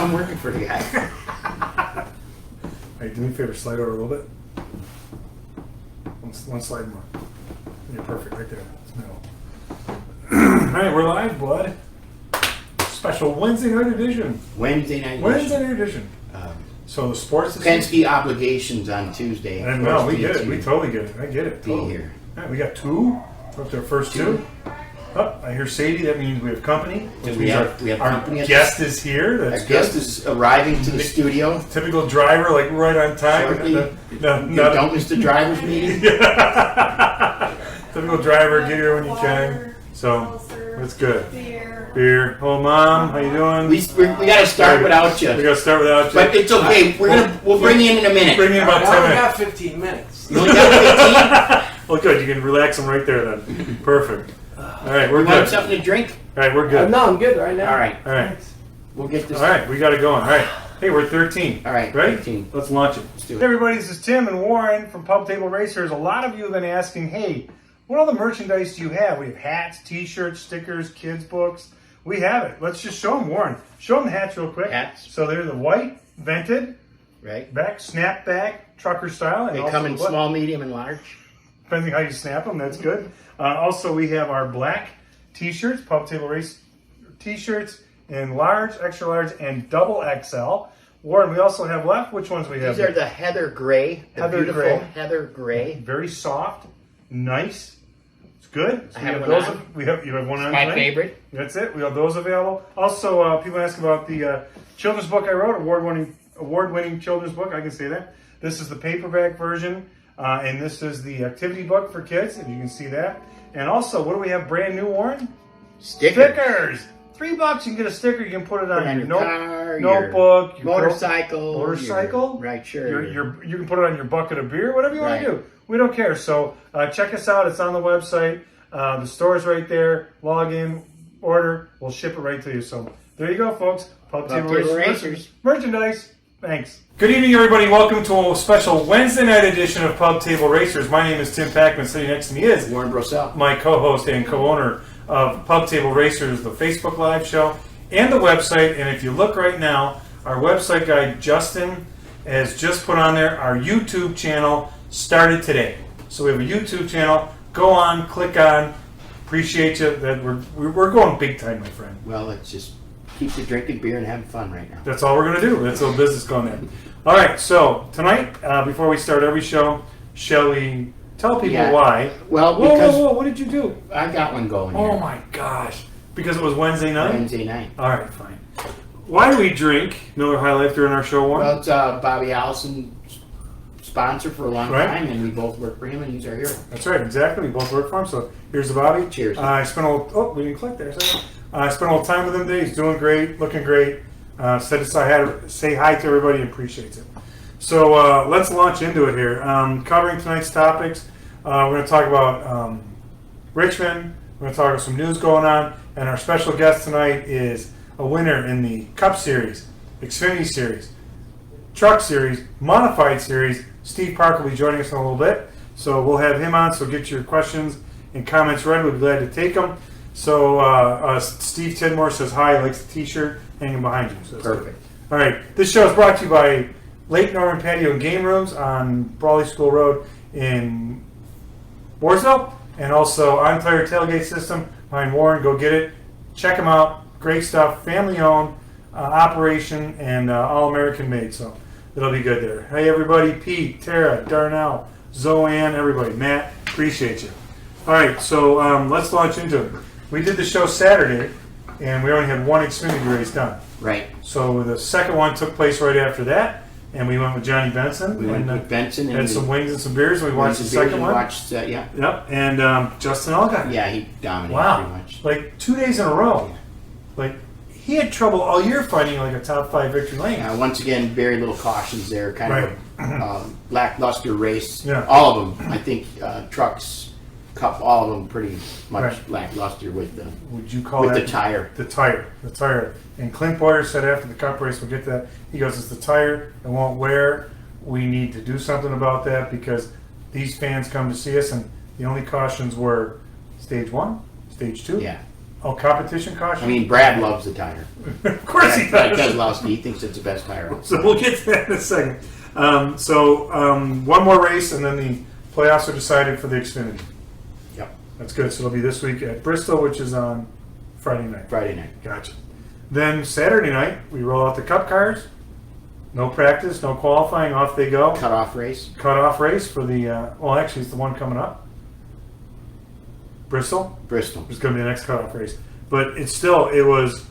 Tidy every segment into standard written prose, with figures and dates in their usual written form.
know I'm working for the guy. Hey, do me a favor, slide over a little bit. One slide more. You're perfect right there. It's middle. Alright, we're live, bud. Special Wednesday night edition. Wednesday night edition. So the sports Penske obligations on Tuesday. And no, we get it. We totally get it. I get it. Totally. Be here. All right, we got two. We're up to our first two. Oh, I hear Sadie. That means we have company. Which we have company. Our guest is here. That's our guest is arriving to the studio. Typical driver, like right on time. Don't miss the driver's meeting. Typical driver, get here when you can. So that's good. Beer. Hello, Mom. How you doing? We got to start without you. We got to start without you. But it's okay. We'll bring you in a minute. Bring you in about 10 minutes. We got 15 minutes. You only got 15? Well, good. You can relax them right there then. Perfect. All right, we're you good. Want something to drink? All right, we're good. No, I'm good right now. All right. All right. We'll get this. All right, we got it going. All right. Hey, we're 13. All right, right? 13. Let's launch it. Let's do it. Hey, everybody, this is Tim and Warren from Pub Table Racers. A lot of you have been asking, hey, what other merchandise do you have? We have hats, T-shirts, stickers, kids' books. We have it. Let's just show them, Warren. Show them the hats real quick. Hats. So they're the white, vented, right? Back, snapback, trucker style. And they come in small, medium, and large. Depending how you snap them, that's good. Also, we have our black T-shirts, Pub Table Race T-shirts in large, extra large, and double XL. Warren, we also have left. Which ones we have? These are the heather gray. The beautiful heather gray. Very soft, nice. It's good. So I have those. on. You have one on. My favorite. That's it. We have those available. Also, people ask about the children's book I wrote, award-winning children's book. I can say that. This is the paperback version, and this is the activity book for kids, if you can see that. And also, what do we have brand new, Warren? Stickers. $3 you can get a sticker. You can put it on your car, notebook, your motorcycle. Right, sure. You can put it on your bucket of beer, whatever you want to do. We don't care. So check us out. It's on the website. The store's right there. Log in, order. We'll ship it right to you. So there you go, folks. Pub Table Racers merchandise. Thanks. Good evening, everybody. Welcome to a special Wednesday night edition of Pub Table Racers. My name is Tim Packman. Sitting next to me is Warren Brossell, my co-host and co-owner of Pub Table Racers, the Facebook Live show, and the website. And if you look right now, our website guy, Justin, has just put on there our YouTube channel started today. So we have a YouTube channel. Go on, click on. Appreciate you. That we're going big time, my friend. Well, let's just keep the drinking beer and having fun right now. That's all we're going to do. That's all business going there. All right, so tonight, before we start every show, shall we tell people why? Well, because... Whoa, what did you do? I got one going Oh, here. my gosh. Because it was Wednesday night? Wednesday night. All right, fine. Why do we drink Miller High Life during our show, Warren? Well, it's Bobby Allison's sponsor for a long time, and we both work for him, and he's our hero. That's right, exactly. We both work for him, so here's the Bobby. Cheers. I spent a little... Oh, we didn't click there. I spent a little time with him today. He's doing great, looking great. Said to say hi to everybody, appreciates it. So let's launch into it here. Covering tonight's topics, we're going to talk about Richmond. We're going to talk about some news going on. And our special guest tonight is a winner in the Cup Series, Xfinity Series, Truck Series, Modified Series. Steve Park will be joining us in a little bit. So we'll have him on, so get your questions and comments ready. We'll be glad to take them. So Steve Tidmore says hi, likes the t-shirt hanging behind you. So perfect. All right, this show is brought to you by Lake Norman Patio and Game Rooms on Brawley School Road in Mooresville, and also On Tire Tailgate System behind Warren. Go get it. Check them out. Great stuff. Family-owned operation and all-American made, so it'll be good there. Hey, everybody. Pete, Tara, Darnell, Zoanne, everybody. Matt, appreciate you. All right, so let's launch into it. We did the show Saturday, and we only had one Xfinity race done. Right. So the second one took place right after that, and we went with Johnny Benson. We went with Benson. And had some wings and some beers, and we watched the second one. Yeah. Yep, and Justin Allgaier. Yeah, he dominated pretty much. Like 2 days in a row. Like, he had trouble all year finding like a top 5 victory lane. Yeah, once again, very little cautions there. Kind of a lackluster race. Yeah. All of them. I think trucks, Cup, all of them pretty much lackluster with the. Would you call with that the tire? The tire. And Clint Boyer said after the Cup race, we'll get to that. He goes, "It's the tire. It won't wear. We need to do something about that because these fans come to see us, and the only cautions were stage 1, stage 2, Oh, competition caution? I mean, Brad loves the tire. Of course he Brad does. Keselowski, he thinks it's the best tire. So we'll get to that in a second. One more race, and then the playoffs are decided for the Xfinity. Yep. That's good. So it'll be this week at Bristol, which is on Friday night. Friday night. Gotcha. Then Saturday night, we roll out the Cup cars. No practice, no qualifying. Off they go. Cutoff race. Cutoff race for the, well, actually, it's the one coming up. Bristol Bristol. is going to be the next cutoff race. But it's still, it was,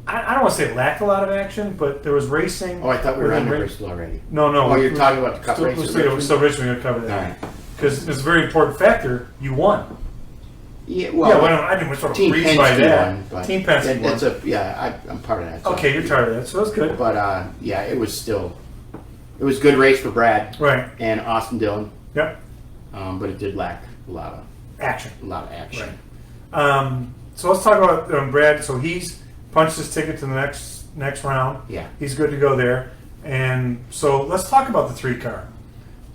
I don't want to say it lacked a lot of action, but there was racing. Oh, I thought we were within on race- Bristol already. No. Oh, you're talking about the Cup race? We're at still Richmond? Richmond going to cover All that. right. Because it's a very important factor. You won. Yeah, Yeah, well, well, I didn't sort of Team breeze by Penske that. won. But Team Penske that's won. I'm part of that. so- Okay, you're tired of that, so that's good. But yeah, it was a good race for Brad Right. and Austin Dillon. Yep. But it did lack a lot of Action. action. Right. So let's talk about Brad. So he's punched his ticket to the next round. Yeah. He's good to go there. And so let's talk about the 3-car.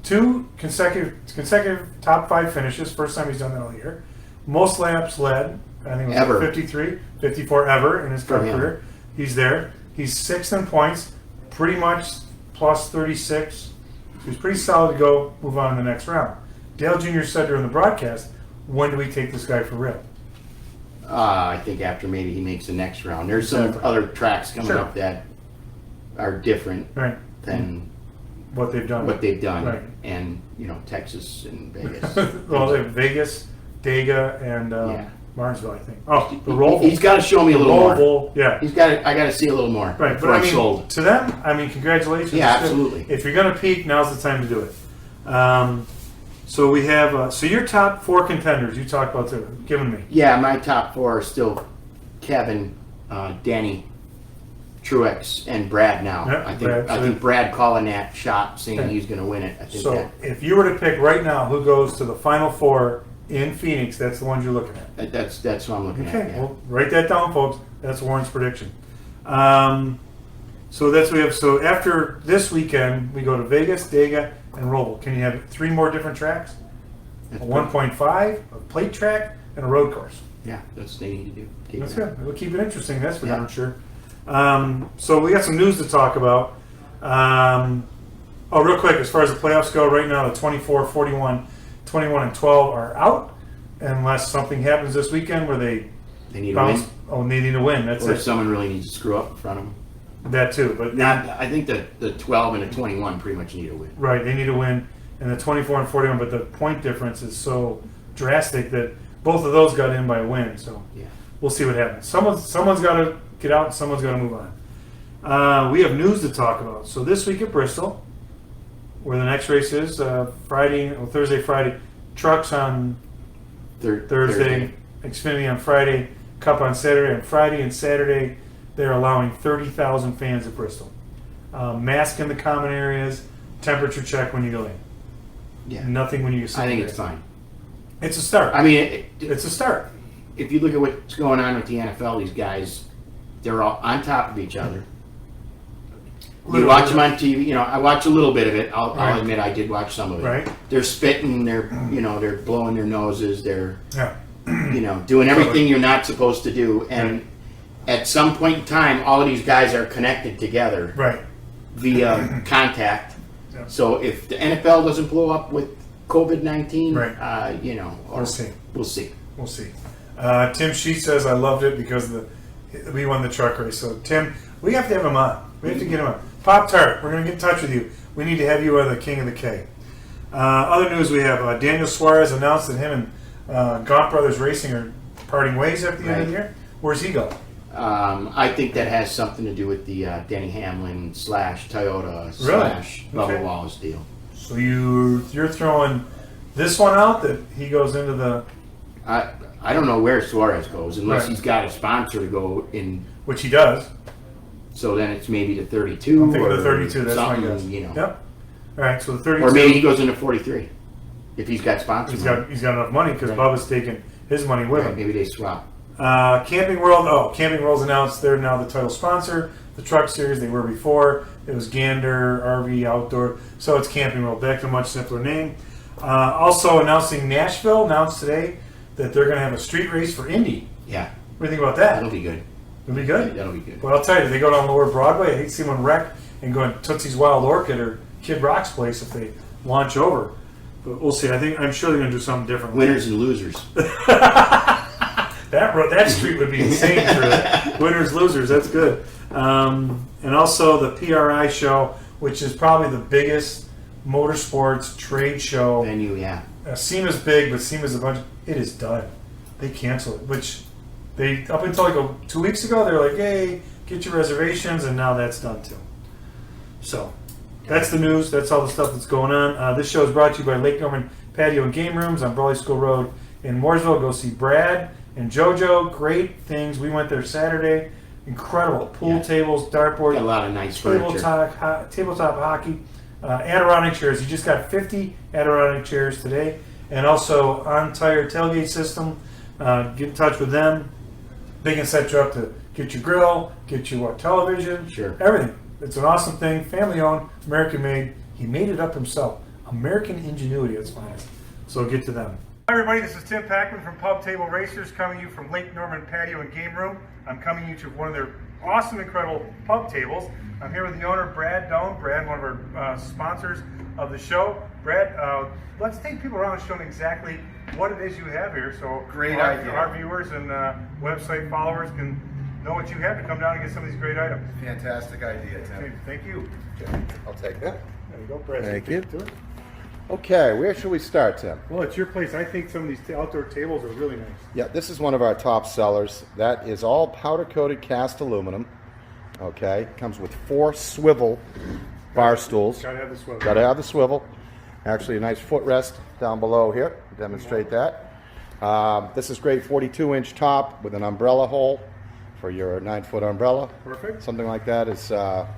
2 consecutive top 5 finishes. First time he's done that all year. Most laps led. I think it was Ever. 53, 54 ever in his Cup For him. career. He's there. He's 6th in points. Pretty much plus 36. He's pretty solid to go move on to the next round. Dale Jr. said during the broadcast, when do we take this guy for real? I think after maybe he makes the next round. There's some Exactly. other tracks coming Sure. up that are different Right. than What they've done. what they've done, Right. and Texas and Vegas. Well, they have Vegas, Dega, and Yeah. Martinsville, I think. Oh, the Roval. He's got to show me a little more. Roval, yeah. I got to see a little more Right, before but I I'm mean, sold. to them, I mean, congratulations. Yeah, It's good. absolutely. If you're going to peak, now's the time to do it. So we have, so your top 4 contenders, you talked about giving me. Yeah, my top 4 are still Kevin, Danny, Truex, and Brad now. Yeah, I think Brad, so I think Brad calling that shot, saying Okay. he's going to win it. I think So if you were to pick right now who goes to the Final 4 in Phoenix, that's the ones you're looking at. that's what I'm looking Okay, at. Yeah. well, write that down, folks. That's Warren's prediction. So that's what we have. So after this weekend, we go to Vegas, Dega, and Roval. Can you have 3 more different tracks? That's A 1.5, a plate track, and a road course. Yeah, that's what they need to do. Keep That's it. good. It'll keep it interesting, that's for Yeah. darn sure. So we got some news to talk about. Real quick, as far as the playoffs go, right now the 24, 41, 21, and 12 are out, unless something happens this weekend where they They need to bounce. win, Oh, they need to win. That's or if it. someone really needs to screw up in front of them. That too, but I think the 12 and the 21 pretty much need to win. right, they need to win, and the 24 and 41. But the point difference is so drastic that both of those got in by a win. So Yeah. we'll see what happens. Someone's got to get out, and someone's got to move on. We have news to talk about. So this week at Bristol, where the next race is Thursday, Friday. Trucks on Thursday, Xfinity on Friday, Cup on Saturday. On Friday and Saturday, they're allowing 30,000 fans at Bristol. Mask in the common areas, temperature check when you go in. Yeah. Nothing when you sit I think there. it's fine. It's a start. I mean, It's a start. if you look at what's going on with the NFL, these guys, they're all on top of each other. You watch them on TV. I watch a little bit of it. I'll Right. admit I did watch some of it. Right. They're spitting. They're blowing their noses. They're Yeah. doing everything you're not supposed to do. And at some point in time, all of these guys are connected together Right. via contact. Yeah. So if the NFL doesn't blow up with COVID-19, Right. we'll see. We'll see. We'll see. Tim Sheet says, I loved it because we won the truck race. So, Tim, we have to have him on. We have to get him on. Pop Tart, we're going to get in touch with you. We need to have you on the King of the K. Other news we have, Daniel Suarez announced that him and Gaunt Brothers Racing are parting ways after the end of the year. Where's he go? I think that has something to do with the Denny Hamlin / Toyota / Really? Bubba Okay. Wallace deal. So you're throwing this one out that he goes into the, I don't know where Suarez goes unless Right. he's got a sponsor to go in. which he does. So then it's maybe the 32. I'm thinking or the 32. That's my something, guess. Yep. All right. So the 32. Or maybe he goes into 43 if he's got sponsors. he's got enough money because Right. Bubba's taking his money with him. Maybe they swap. Camping World. Camping World's announced they're now the title sponsor. The Truck Series they were before. It was Gander RV Outdoor. So it's Camping World. Back to a much simpler name. Also announcing Nashville announced today that they're going to have a street race for Indy. Yeah, What do you think about that? that'll be good. It'll be good. That'll be good. But I'll tell you, they go down Lower Broadway. I hate seeing one wreck and going Tootsie's Wild Orchid or Kid Rock's place if they launch over. But we'll see. I'm sure they're going to do something different. Winners and losers. That street would be insane for that. Winners, losers. That's good. And also the PRI show, which is probably the biggest motorsports trade show. Venue, yeah. SEMA's big, but SEMA's a bunch. It is done. They canceled it, which they up until like 2 weeks ago they were like, "Hey, get your reservations," and now that's done too. So that's the news. That's all the stuff that's going on. This show is brought to you by Lake Norman Patio and Game Rooms on Brawley School Road in Mooresville. Go see Brad and JoJo. Great things. We went there Saturday. Incredible pool tables, dartboard, Got a lot of nice furniture. tabletop hockey, Adirondack chairs. You just got 50 Adirondack chairs today, and also on tire tailgate system. Get in touch with them. They can set you up to get your grill, get you television, Sure. everything. It's an awesome thing, family owned, American made. He made it up himself. American ingenuity at its finest. So get to them. Hi everybody, this is Tim Packman from Pub Table Racers, coming to you from Lake Norman Patio and Game Room. I'm coming to you to one of their awesome, incredible pub tables. I'm here with the owner, Brad Doan. Brad, one of our sponsors of the show. Brad, let's take people around and show them exactly what it is you have here. So Great our, idea. Our viewers and website followers can know what you have to come down and get some of these great items. Fantastic idea, Okay, Tim. thank you. I'll take that. There you go, Brad. Thank Take you. it to it. Okay, where should we start, Tim? Well, it's your place. I think some of these outdoor tables are really nice. Yeah, this is one of our top sellers. That is all powder-coated cast aluminum. Okay, comes with 4 swivel bar stools. Gotta have the swivel. Got to have the swivel. Actually, a nice footrest down below here to demonstrate that. This is great 42-inch top with an umbrella hole for your 9-foot umbrella. Perfect. Something like that is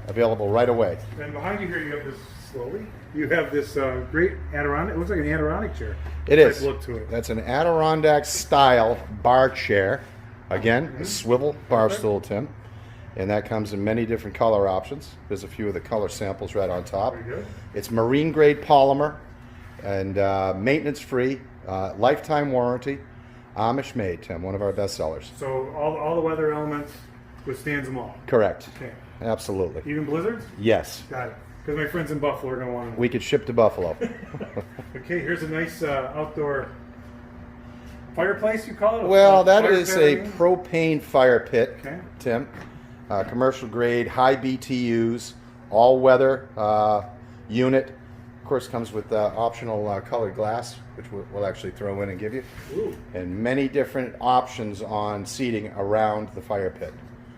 available right away. And behind you here, you have this slowly. You have this great Adirondack. It looks like an Adirondack chair. It is. Type look to it. That's an Adirondack style bar chair. Again, a swivel bar stool, Tim. And that comes in many different color options. There's a few of the color samples right on top. Very good. It's marine grade polymer and maintenance free, lifetime warranty, Amish made, Tim, one of our best sellers. So all the weather elements withstands them all. Correct. Okay. Absolutely. Even blizzards? Yes. Got it. Because my friends in Buffalo are going to want to. We could ship to Buffalo. Okay, here's a nice outdoor fireplace, you call it? Well, that Fire is pit, a anything? propane fire pit, Okay. Tim. Commercial grade, high BTUs, all weather unit. Of course, comes with optional colored glass, which we'll actually throw in and give you. Ooh, And many different options on seating around the fire pit.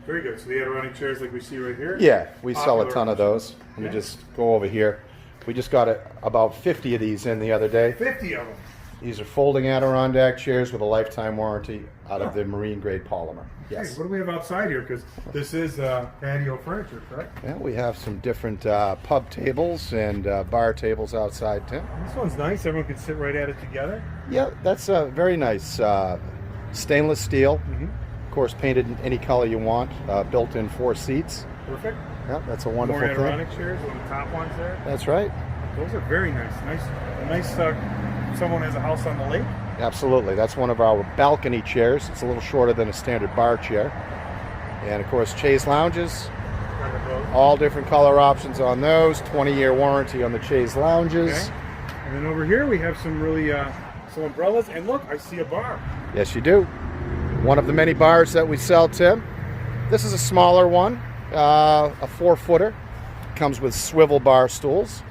very good. So the Adirondack chairs like we see right here? Yeah, we sell a Popular ton of those. Let me Okay. just go over here. We just got about 50 of these in the other day. 50 of them. These are folding Adirondack chairs with a lifetime warranty out of the marine grade polymer. Hey, Yes. what do we have outside here? Because this is patio furniture, correct? Yeah, we have some different pub tables and bar tables outside, Tim. This one's nice. Everyone can sit right at it together. Yeah, that's a very nice stainless steel. Mm-hmm. Of course, painted in any color you want. Built-in 4 seats. Perfect. Yeah, that's a More wonderful thing. Adirondack chairs, one of the top ones there. That's right. Those are very nice. Nice. Someone has a house on the lake. Absolutely. That's one of our balcony chairs. It's a little shorter than a standard bar chair. And of course, chaise lounges. All different color options on those. 20-year warranty on the chaise lounges. Okay. And then over here we have some really some umbrellas. And look, I see a bar. Yes, you do. One of the many bars that we sell, Tim. This is a smaller one, a 4-footer. Comes with swivel bar stools.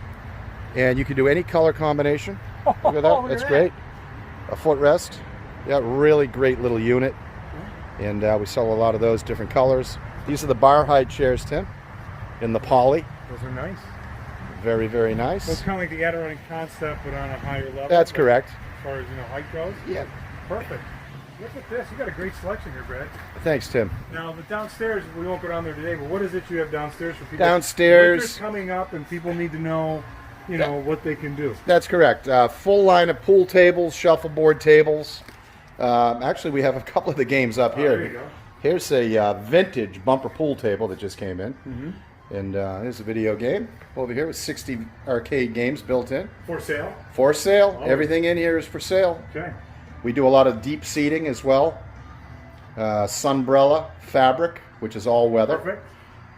And you can do any color combination. Look at that. Look That's at great. A footrest. Yeah, really great little unit. And we sell a lot of those different colors. These are the bar height chairs, Tim, in the poly. Those are nice. Very, very So it's nice. kind of like the Adirondack concept, but on a higher level. That's but correct. As far as height goes. Yeah. Perfect. Look at this. You got a great selection here, Brad. Thanks, Tim. Now, the downstairs, we won't go down there today, but what is it you have downstairs for people? Downstairs- Winter's coming up, and people need to know, what they can do. That's correct. Full line of pool tables, shuffleboard tables. Actually, we have a couple of the games up here. There you go. Here's a vintage bumper pool table that just came in. And here's a video game over here with 60 arcade games built in. For sale. For sale. Oh. Everything in here is for sale. Okay. We do a lot of deep seating as well. Sunbrella fabric, which is all weather. Perfect.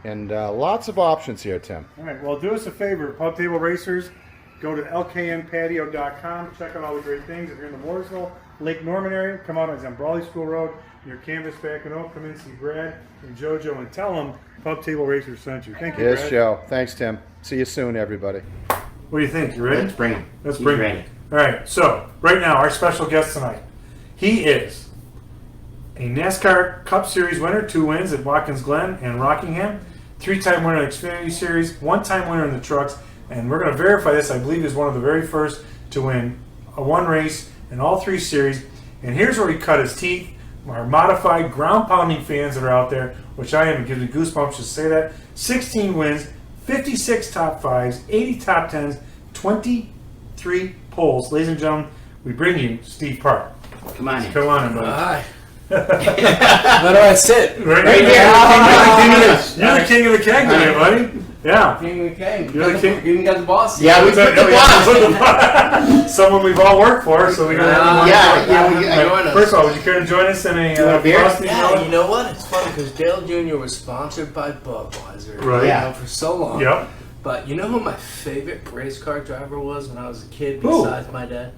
And lots of options here, Tim. All right, well, do us a favor, Pub Table Racers, go to lknpatio.com, check out all the great things. If you're in the Mooresville, Lake Norman area, come out on Brawley School Road, near Canvas Back and Oak, come in, see Brad and JoJo, and tell them Pub Table Racers sent you. Thank you, Yes, Brad. Joe. Thanks, Tim. See you soon, everybody. What do you think? You ready? Let's bring him. Let's He's bring ready. it. All right, so right now, our special guest tonight, he is a NASCAR Cup Series winner, 2 wins at Watkins Glen and Rockingham, 3-time winner of the Xfinity Series, 1-time winner in the trucks, and we're going to verify this. I believe he's one of the very first to win a 1 race in all 3 series. And here's where he cut his teeth. Our modified ground pounding fans that are out there, which I am, it gives me goosebumps to say that. 16 wins, 56 top 5s, 80 top 10s, 23 poles. Ladies and gentlemen, we bring you Steve Park. Come on in. Come on in, buddy. Hi. Where do I sit? Right Right here. here. You're the king of the keg today, buddy. Yeah. King of the king. You're the king. You even got the boss. Yeah, we put the boss. Someone we've all worked for, so we got everyone. Yeah. First of all, would you care to join us in You want a a beer? frosty Yeah, melon? you know what? It's funny because Dale Jr. was sponsored by Budweiser. Right. You Yeah. know, for so long. Yep. But you know who my favorite race car driver was when I was a kid Who? besides my dad?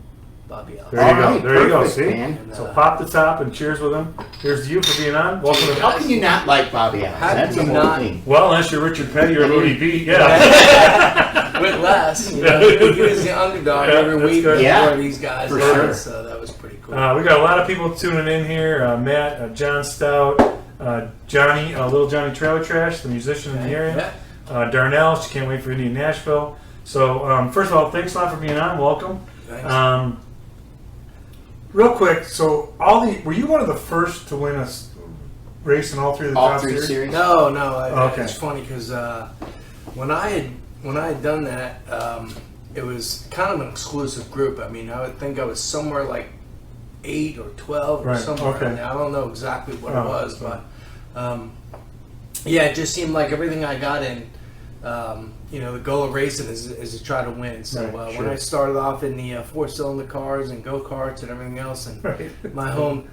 Bobby Allen. There you go. All right, There you go. perfect, See? man. And, So pop the top and cheers with him. Here's to you for being on. Welcome to How can you not like Bobby Allen? How That's can the you whole not? thing. Well, unless you're Richard Petty or Louis B. Yeah. With less. You know, he was the underdog Yeah, every that's week good. before Yeah, these guys. for did, sure. So that was pretty cool. We got a lot of people tuning in here. Matt, John Stout, Johnny, Little Johnny Trailer Trash, the musician in the area. Darnell, she can't wait for Indian Nashville. So, first of all, thanks a lot for being on. Welcome. Thanks. Real quick, so were you one of the first to win a race in all 3 of the All top 3 series? series. No. Okay. It's funny because when I had done that, it was kind of an exclusive group. I mean, I would think I was somewhere like 8 or 12 or Right, somewhere. okay. In there. I don't know exactly what Oh, it was, okay. but yeah, it just seemed like everything I got in. The goal of racing is to try to win. So Right, when sure. I started off in the 4-cylinder cars and go-karts and everything else, and Right. my home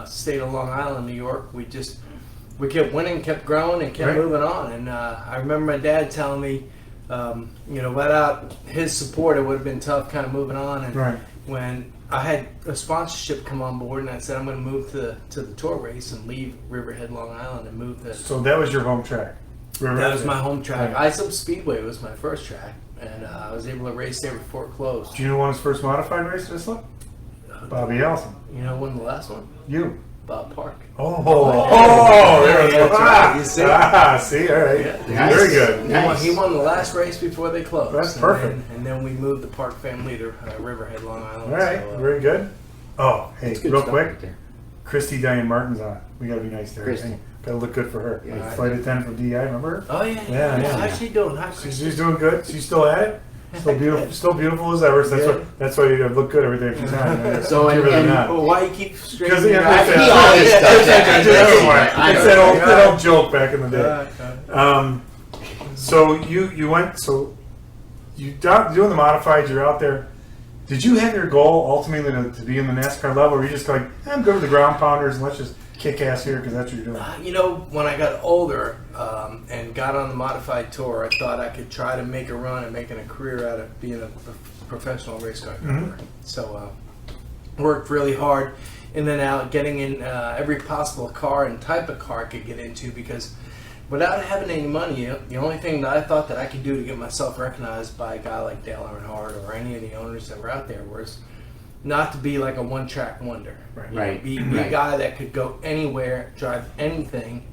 state of Long Island, New York, we kept winning, kept growing, and kept Right. moving on. And I remember my dad telling me, without his support, it would have been tough kind of moving on. And Right. when I had a sponsorship come on board, and I said I'm going to move to the tour race and leave Riverhead, Long Island, and move to. So that was your home track? That was my home track. Right. ISOP Speedway was my first track, and I was able to race there before it closed. Do you know who won his first modified race this look? Bobby Allison. You know, when the last one? You. Bob Park. There it is. That's right. You see? See, all right. Yeah. Very good. Nice. He won the last race before they closed. That's And perfect. And then we moved the Park family to Riverhead, Long Island. All right, So, very good. Oh, hey, That's good real stuff quick, right there. Christy Diane Martin's on. We gotta be nice to her. Christy. Gotta look good for her. Yeah. Flight attendant from DI, remember her? Oh yeah. Yeah. How's she doing? How's She's doing good. She's still at it. Still beautiful as ever. So that's why you gotta look good every day every time. So, Give her the and- nod. Well, why you keep Because straightening your it's eyes? He always does that. Never mind. I It's know. that old joke back in the day. Okay. So you went. So you doing the modified. You're out there. Did you have your goal ultimately to be in the NASCAR level, or were you just like, I'm good with the ground pounders and let's just kick ass here because that's what you're doing? When I got older and got on the modified tour, I thought I could try to make a run and making a career out of being a professional race car driver. So worked really hard in and out, getting in every possible car and type of car I could get into, because without having any money, the only thing that I thought that I could do to get myself recognized by a guy like Dale Earnhardt or any of the owners that were out there was not to be like a one-track wonder. Right. You know, Right. Be Right. a guy that could go anywhere, drive anything,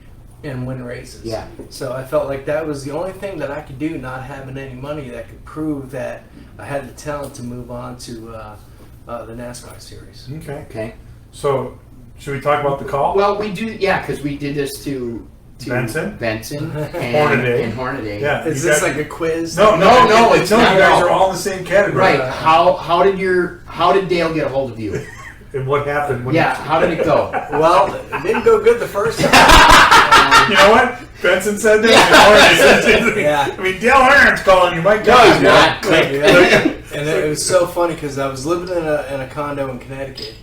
and win races. Yeah. So I felt like that was the only thing that I could do, not having any money, that could prove that I had the talent to move on to the NASCAR series. Okay. Okay. So should we talk about the call? Well, we do, yeah, because we did this to Benson? and Hornaday. and Hornaday. Yeah. Is you this got- like a quiz? No, it's you not guys at all. are all in the same category. Right. How did Dale get a hold of you? And what happened? When Yeah. How did it go? Well, it didn't go good the first time. You know what? Benson said this. and Hornaday said this. Yeah. I mean, Dale Earnhardt's calling you. My No, God. he's not. Yeah. And it was so funny because I was living in a condo in Connecticut,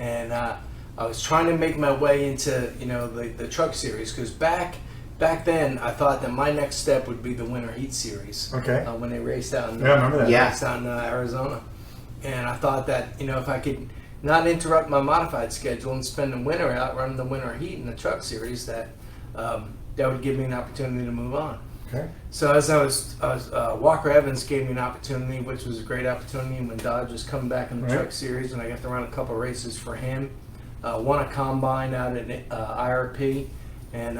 and I was trying to make my way into the truck series, because back then I thought that my next step would be the Winter Heat Series. Okay. When they raced out in, I remember that. Yeah. raced out in Arizona, and I thought that if I could not interrupt my modified schedule and spend the winter out running the Winter Heat in the truck series, that would give me an opportunity to move on. Okay. So as I was Walker Evans gave me an opportunity, which was a great opportunity when Dodge was coming back in the Right. truck series, and I got to run a couple races for him. Won a combine out at IRP, and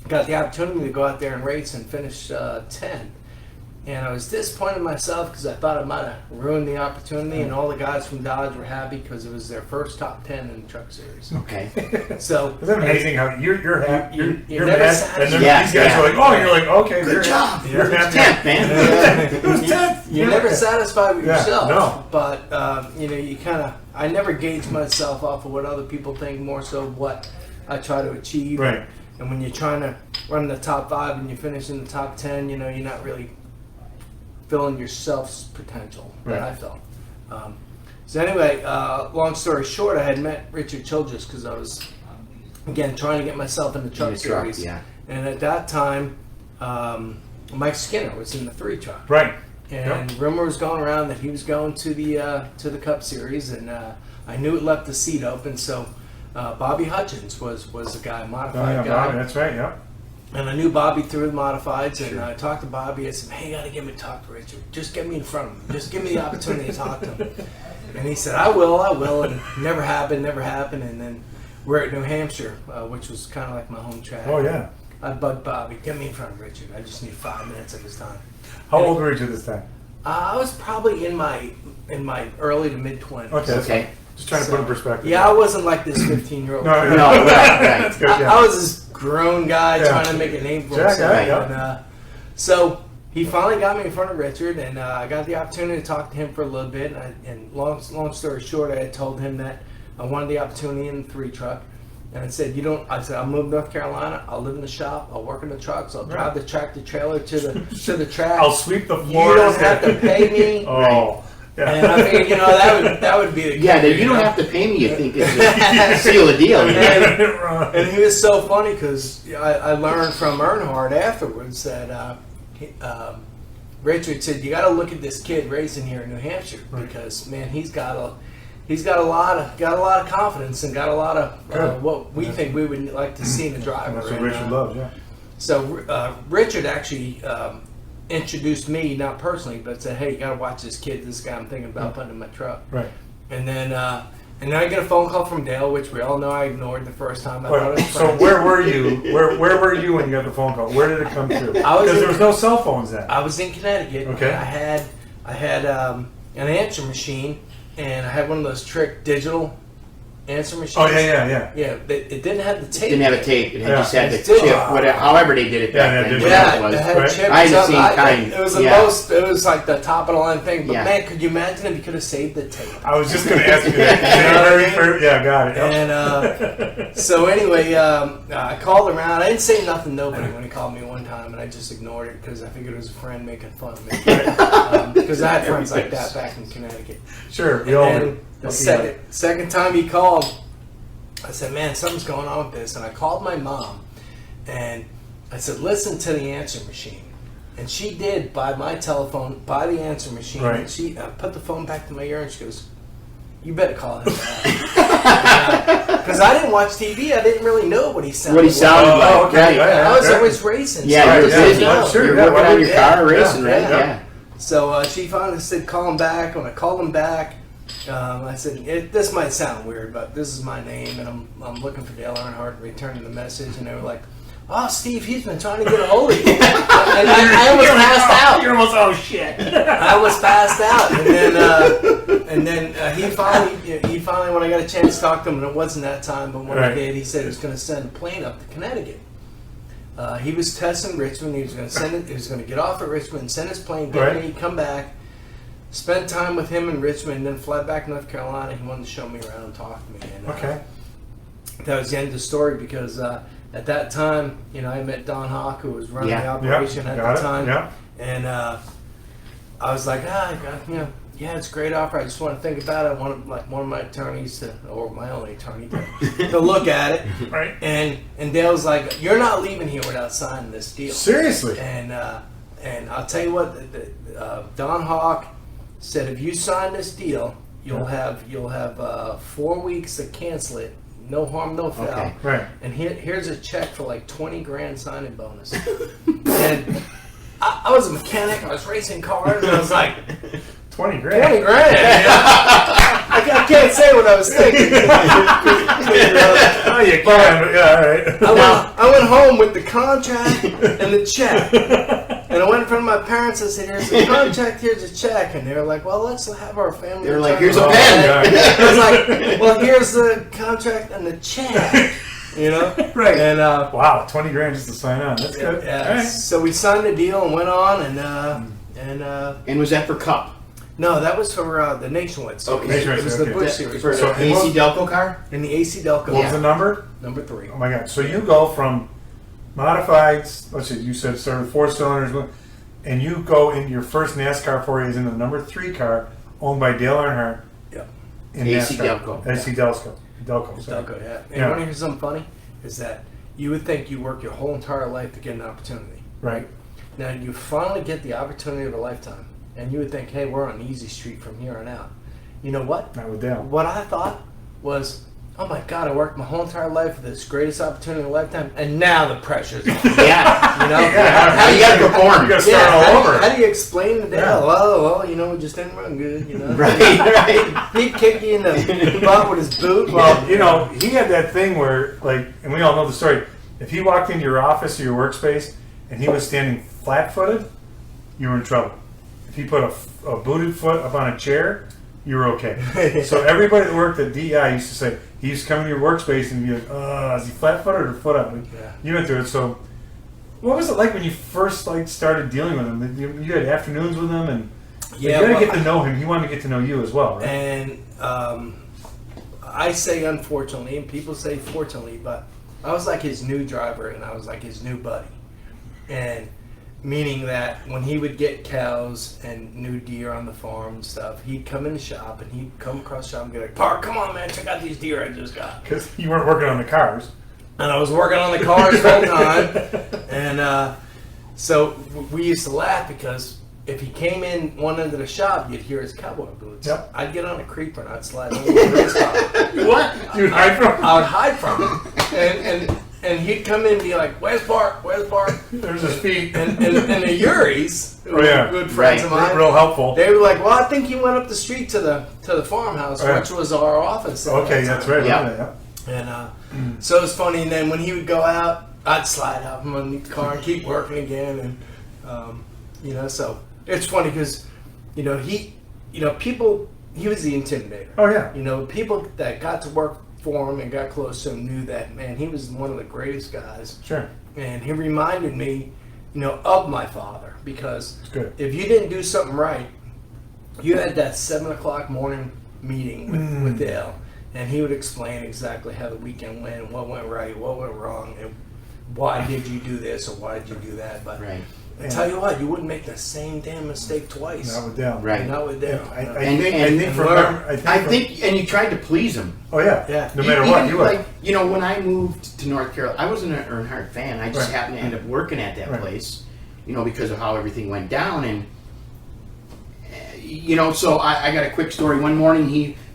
got the opportunity to go out there and race and finish 10. And I was disappointed in myself because I thought I might have ruined the opportunity, and all the guys from Dodge were happy because it was their first top 10 in the truck series. Okay. So Isn't that amazing how you're happy, you're never mad, satisfied. and then Yeah, these guys yeah. are like, oh, you're like, okay, Good job. You're happy. 10th, man. It was 10th. You're never satisfied with Yeah, yourself, no. but you kind of. I never gauge myself off of what other people think, more so what I try to achieve. Right. And when you're trying to run the top 5 and you finish in the top 10, you're not really filling your self's potential. That Right. I felt. So anyway, long story short, I had met Richard Childress because I was again trying to get myself in the truck series. Yeah. And at that time, Mike Skinner was in the 3 truck. Right. And rumor was going around that he was going to the Cup Series, and I knew it left the seat open. So Bobby Hutchins was the guy, Oh, modified yeah, guy, Bobby, that's right. Yeah. and I knew Bobby through the modifieds. And I talked to Bobby. I said, "Hey, you got to get me to talk to Richard. Just get me in front of him. Just give me the opportunity to talk to him." And he said, "I will." And never happened. And then we're at New Hampshire, which was kind of like my home track. Oh yeah. I bugged Bobby, "Get me in front of Richard. I just need 5 minutes of his time." How old were you at this time? I was probably in my early to mid 20s. Okay. That's Okay. fine. Just trying to put in perspective. Yeah, I wasn't like this 15-year-old. No, kid. No, right, right. That's good. Yeah. I was this grown guy Yeah. trying to make a name for Yeah, himself. yeah. And, so he finally got me in front of Richard, and I got the opportunity to talk to him for a little bit. And long story short, I had told him that I wanted the opportunity in the 3 truck. And I said, I said, I'll move to North Carolina. I'll live in the shop. I'll work in the trucks. I'll drive the tractor trailer to the track. I'll sweep the floor. You don't have to pay me. Oh. Yeah. And I figured, that would be the Yeah, that you don't have to pay me, you think is a seal the deal. You know? And he was so funny because I learned from Earnhardt afterwards that Richard said, "You got to look at this kid racing here in New Hampshire because man, he's got a lot of confidence and got a lot of what we think we would like to see in a driver." That's what And, Richard loves. Yeah. So Richard actually introduced me, not personally, but said, "Hey, you got to watch this kid. This guy I'm thinking about putting in my truck." Right. And then I get a phone call from Dale, which we all know I ignored the first time. I thought it was So friends. where were you? Where were you when you got the phone call? Where did it come through? Because there was no cell phones then. I was in Connecticut. Okay. And I had an answer machine, and I had one of those trick digital answer machines. Oh yeah. Yeah, it didn't have the tape. Didn't have a tape. It Yeah. just had the It did. chip. Whatever, however they did it back Yeah, then. yeah, whatever Yeah, it was. it had right? chips. I hadn't seen up. kind. It was the Yeah. most. It was like the top of the line thing. But Yeah. man, could you imagine if you could have saved the tape? I was just going to ask you that. You know what I mean? Yeah, got it. Yep. And so anyway, I called around. I didn't say nothing to nobody when he called me one time, and I just ignored it because I figured it was a friend making fun of me. Because I had friends like that back in Connecticut. Sure. We And all then the second time he called, I said, "Man, something's going on with this." And I called my mom, and I said, "Listen to the answer machine." And she did by my telephone, by the answer machine. Right. And she put the phone back to my ear, and she goes, "You better call him back." Because I didn't watch TV. I didn't really know what he sounded What he sounded like. Oh, okay. Right. Yeah. I was always racing. Yeah, so I you're just busy. didn't know. Sure, You're yeah, working well, on your car, racing, yeah, right? yeah. Yeah. So she finally said, "Call him back." When I called him back, I said, "This might sound weird, but this is my name, and I'm looking for Dale Earnhardt." Returning the message, and they were like, "Oh, Steve, he's been trying to get a hold of you." And I almost passed out. You're almost, oh shit. I was passed out, and then he finally, when I got a chance to talk to him, and it wasn't that time, but when I Right. did, he said he was going to send a plane up to Connecticut. He was testing Richmond. He was going to send it. He was going to get off at Richmond, and send his plane, get Right. me, come back, spend time with him in Richmond, and then fly back to North Carolina. He wanted to show me around and talk to me. And, Okay. that was the end of the story because at that time, I met Don Hawk, who was running the Yeah. operation Yep. at Got the it. time, Yeah. and I was like, yeah, it's a great offer. I just want to think about it. I want one of my attorneys or my only attorney to look at it. Right. And Dale's like, you're not leaving here without signing this deal. Seriously. And I'll tell you what, Don Hawk said, if you sign this deal, you'll have 4 weeks to cancel it. No harm, no foul. Okay. Right. And here's a check for like 20 grand signing bonus. And I was a mechanic. I was racing cars. And I was like, 20 grand. 20 grand. I can't say what I was thinking. Oh, you can. Yeah, all right. I went home with the contract and the check. And I went in front of my parents and said, here's the contract, here's a check. And they were like, well, let's have our family. They were like, attorney here's a look pen. at it. I was like, well, here's the contract and the check. You know? Right. And Wow, 20 grand just to sign on. That's good. yeah, All right. so we signed the deal and went on And was that for Cup? no, that was for the Nationwide Series. Okay. It was the Busch Series. For So- AC Delco car? In the AC Delco. What was the number? Number 3. Oh my God. So you go from modifieds, let's see, you said started 4 cylinders, and you go in your first NASCAR foray is in the number 3 car owned by Dale Earnhardt. Yep. In AC NASCAR. Delco. AC Delco. Sorry. Delco, yeah. And Yeah. want to hear something funny? Is that you would think you work your whole entire life to get an opportunity. Right. Now you finally get the opportunity of a lifetime, and you would think, hey, we're on easy street from here on out. You know what? Not with Dale. What I thought was, oh my God, I worked my whole entire life for this greatest opportunity of a lifetime, and now the pressure's on. Yeah. You know? How you got to perform? You got to start Yeah, all how, over. how do you explain to Dale? Yeah. Well, you know, we just didn't run good, you know? Right. He'd kick you in the butt with his boot. Well, you know, he had that thing where, like, and we all know the story. If he walked into your office or your workspace and he was standing flat-footed, you were in trouble. If he put a booted foot up on a chair, you were okay. So everybody that worked at DI used to say, he used to come into your workspace and be like, is he flat-footed or foot up? And Yeah. you went through it. So what was it like when you first started dealing with him? You had afternoons with him, and you got to get to know him. He wanted to get to know you as well, right? And I say unfortunately, and people say fortunately, but I was like his new driver, and I was like his new buddy. And meaning that when he would get cows and new deer on the farm and stuff, he'd come in the shop, and he'd come across the shop and be like, Park, come on, man, check out these deer I just got. Because you weren't working on the cars. And I was working on the cars full time. And so we used to laugh because if he came in one end of the shop, you'd hear his cowboy boots. Yep. I'd get on a creeper and I'd slide over the race car. What? You'd hide from him. I would hide from him. And he'd come in and be like, where's Bart? Where's Bart? There's his feet. And the Uris, who Oh, yeah. were good friends of mine, Real helpful. they were like, well, I think he went up the street to the farmhouse, Right. which was our office. at Okay, that that's time. right. Yeah. Yeah. And so it was funny. And then when he would go out, I'd slide out from underneath the car and keep working again. And so it's funny because he was the intimidator. Oh, yeah. People that got to work for him and got close to him knew that, man, he was one of the greatest guys. Sure. And he reminded me, of my father, because It's good. if you didn't do something right, you had that 7:00 morning meeting with Dale, and he would explain exactly how the weekend went, what went right, what went wrong, and why did you do this or why did you do that. But Right. I tell you what, you wouldn't make the same damn mistake twice. Not with Dale. Right. Not with Dale. I And- think and from learn. I think, and you tried to please him. Oh, yeah. Yeah. No matter Even what, you were. like, when I moved to North Carolina, I wasn't an Earnhardt fan. I just Right. happened to end up working at that Right. place, because of how everything went down. And so I got a quick story. One morning,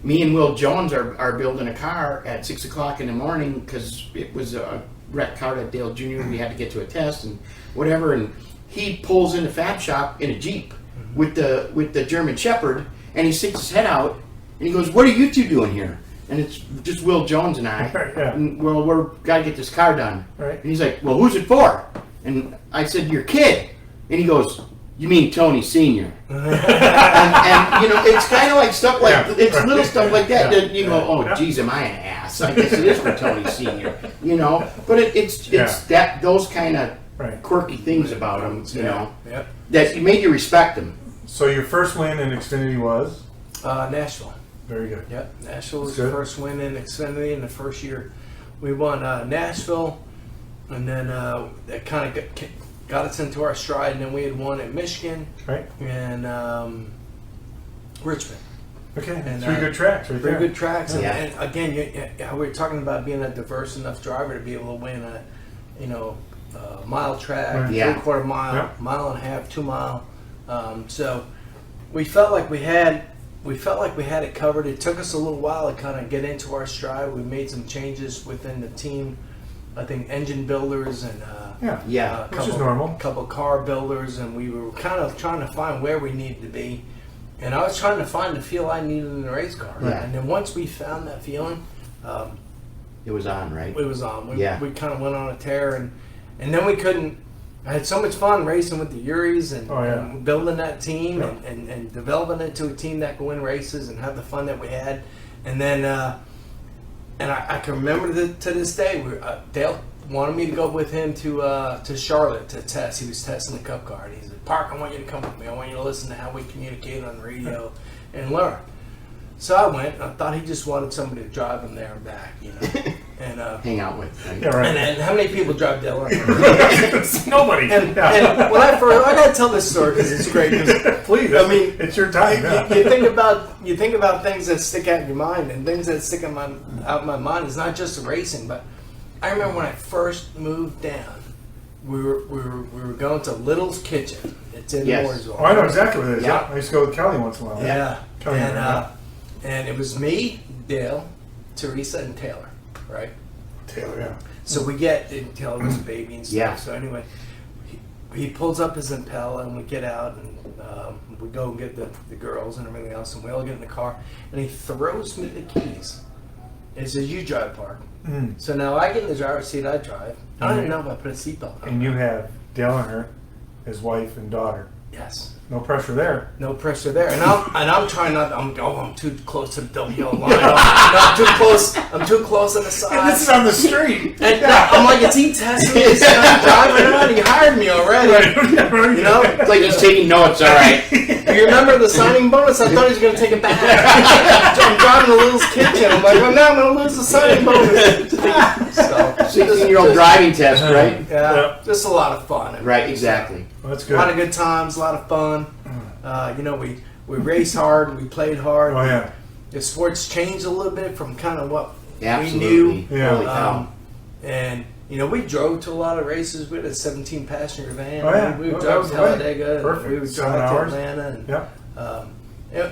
me and Will Jones are building a car at 6:00 in the morning because it was a wrecked car at Dale Jr. We had to get to a test and whatever. And he pulls in the fab shop in a Jeep with the German Shepherd, and he sticks his head out and he goes, "What are you two doing here?" And it's just Will Jones and I. Yeah. And, well, we're got to get this car done. Right. And he's like, "Well, who's it for?" And I said, "Your kid." And he goes, "You mean Tony Sr.?" and it's kind of like stuff like Yeah. it's little stuff like that Yeah. that you go, "Oh, Yeah. geez, am I an ass?" I guess it is for Tony Sr. But it's Yeah. that those kind of Right. quirky things about him, Yep. that made you respect him. So your first win in Xfinity was? Nashville. Very good. Yep, Nashville was Good. the first win in Xfinity in the first year. We won Nashville, and then that kind of got us into our stride. And then we had won at Michigan, Right. and Richmond. Okay, And, three good tracks right Very there. good tracks, Yeah. and again, we're talking about being a diverse enough driver to be able to win a, mile track, Right. Yeah. 3/4 mile, Yeah. mile and a half, 2 mile. So we felt like we had it covered. It took us a little while to kind of get into our stride. We made some changes within the team. I think engine builders and Yeah. Which is normal. couple car builders, and we were kind of trying to find where we needed to be. And I was trying to find the feel I needed in the race car. Yeah. And then once we found that feeling, It was on, right? it was on. We Yeah. kind of went on a tear, and then we couldn't. I had so much fun racing with the Uris and, Oh, yeah. and building that team Yeah. and developing it to a team that could win races and have the fun that we had. And then, and I can remember to this day, Dale wanted me to go with him to Charlotte to test. He was testing the Cup car, and he said, "Park, I want you to come with me. I want you to listen to how we communicate on the radio and learn." So I went. I thought he just wanted somebody to drive him there and back, And Hang out with. Right? Yeah, right. and how many people drive Dale around? Nobody. And, Yeah. and when I gotta tell this story because it's great. 'Cause Please, I mean, it's your time. Yeah. you think about things that stick out in your mind, and things that stick out in my mind is not just the racing. But I remember when I first moved down, we were going to Little's Kitchen. It's in Yes. Mooresville. Oh, I know exactly what it is. Yeah. I used to go with Kelly once in a while. Yeah, Kelly and yeah. and it was me, Dale, Teresa, and Taylor, right? Taylor, yeah. So we get, and Taylor was a baby and stuff. Yeah. So anyway, he pulls up his Impala and we get out and we go and get the girls and everything else, and we all get in the car, and he throws me the keys. And he says, "You drive, Park." Mm. So now I get in the driver's seat, I drive. I don't even know if I put a seatbelt on. And you have Dale and her, his wife and daughter. Yes. No pressure there. No pressure there, and I'm trying not. I'm too close to the WO line. I'm too close. I'm too close on the side. And this is on the street. And I'm like, is he testing me? Is he driving around? He hired me already. Right. You know? It's like he's taking notes. All right. You remember the signing bonus? I thought he was going to take it back. I'm driving to Little's Kitchen. I'm like, well, now I'm going to lose the signing bonus. So, 16-year-old driving test, right? yeah, just a lot of fun. Right. Exactly. Well, that's A good. lot of good times, a lot of fun. We raced hard, we played hard. Oh, yeah. The sport's changed a little bit from kind of what Absolutely. we knew. Yeah. Holy cow. And we drove to a lot of races. We had a 17-passenger van. Oh, yeah. We would Well, that drive was to great. Talladega. Perfect. We would 7 drive to hours. Atlanta. Yeah.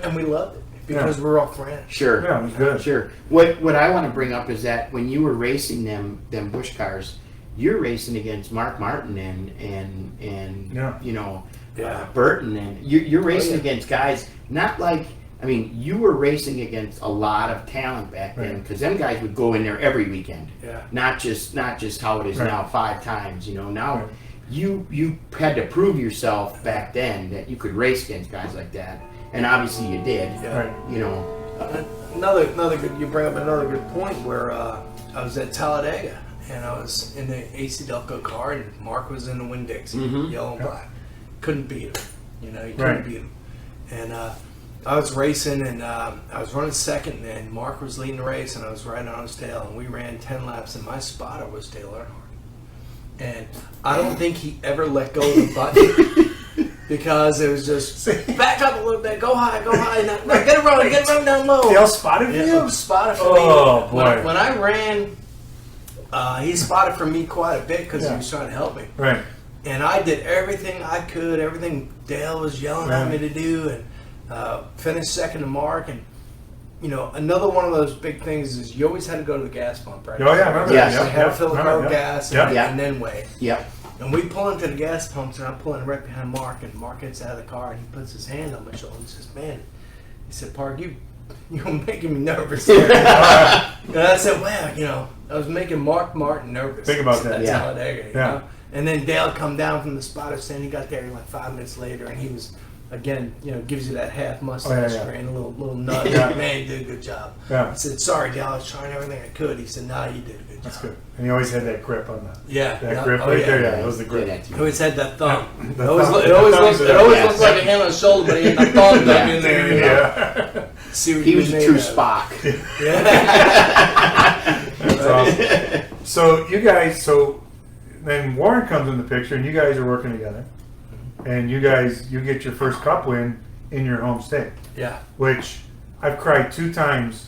And we loved it because we're all friends. Sure. Yeah, it was good. Sure. What I want to bring up is that when you were racing them Busch cars, you're racing against Mark Martin and Yeah. Yeah. Burton, and you're racing yeah. against guys not like. I mean, you were racing against a lot of talent back then, Right. because them guys would go in there every weekend. Yeah. Not just how it is Right. now 5 times. Now Right. you had to prove yourself back then that you could race against guys like that, and obviously you did. Yeah. Right. Another good. You bring up another good point where I was at Talladega and I was in the AC Delco car and Mark was in the Winn-Dixie, Mhm. yellow and black. Couldn't beat him. You couldn't Right. beat him. And I was racing and I was running second and Mark was leading the race and I was riding on his tail and we ran 10 laps and my spotter was Dale Earnhardt. And I don't think he ever let go of the button because it was just back up a little bit, go high, now, get it run down low. Dale spotted Yeah, you? spotted for Oh, me. boy. When I ran, he spotted for me quite a bit because Yeah. he was trying to help me. Right. And I did everything I could, everything Dale was yelling at me to do, and finished second to Mark. And another one of those big things is you always had to go to the gas pump, right? Oh, yeah, I remember Yes. that. You had to fill the car with gas and, Yeah. and then wait. Yep. And we pull into the gas pumps, and I'm pulling right behind Mark, and Mark gets out of the car, and he puts his hand on my shoulder and says, "Man," he said, "Park, you're making me nervous." And I said, "Well, I was making Mark Martin nervous." Think about that. At Yeah. Talladega, Yeah. And then Dale come down from the spotter stand. He got there like 5 minutes later, and he was, again, gives you that half mustache yeah. grin, a little nut. Yeah. Man, you did a good job. Yeah. I said, "Sorry, Dale, I was trying everything I could." He said, "No, you did a good job." That's good. And you always had that grip on that. Yeah. That yeah. grip Oh, right yeah. there. Yeah, that was the grip. He always had that thumb. The It always, thumb. it always, The looked, thumb's it always there. looked like a hand on his shoulder, but he had the thumb dug in there. Yeah. See what He was a made true of it. Spock. Yeah. That's awesome. So you guys, then Warren comes in the picture, and you guys are working together, and you get your first Cup win in your home state, Yeah. which I've cried 2 times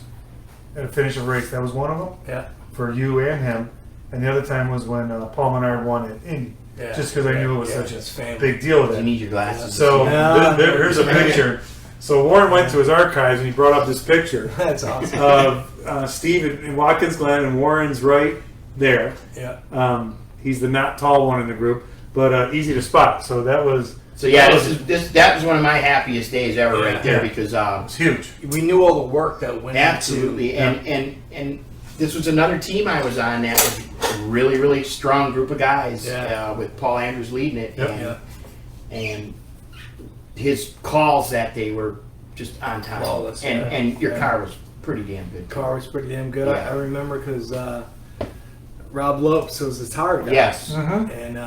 at a finish of a race. That was one of them Yeah. for you and him, and the other time was when Paul Menard won at Indy. Yeah. Just because I knew it was such it's a family. big deal You then. need your glasses. So Yeah. here's a picture. So Warren went to his archives and he brought up this picture That's awesome. of Steve in Watkins Glen, and Warren's right there. Yeah. He's the not tall one in the group, but easy to spot. So that was So yeah, that was one of my happiest days ever right there Yeah. because it's huge. We knew all the work that went absolutely into and this was another team I was on that was a really really strong group of guys with Paul Andrews leading it Yep. and his calls that day were just on time. Flawless, and your car was pretty damn good. car was pretty damn good. Yeah. I remember because Rob Lopes was the tire guy. Yes. And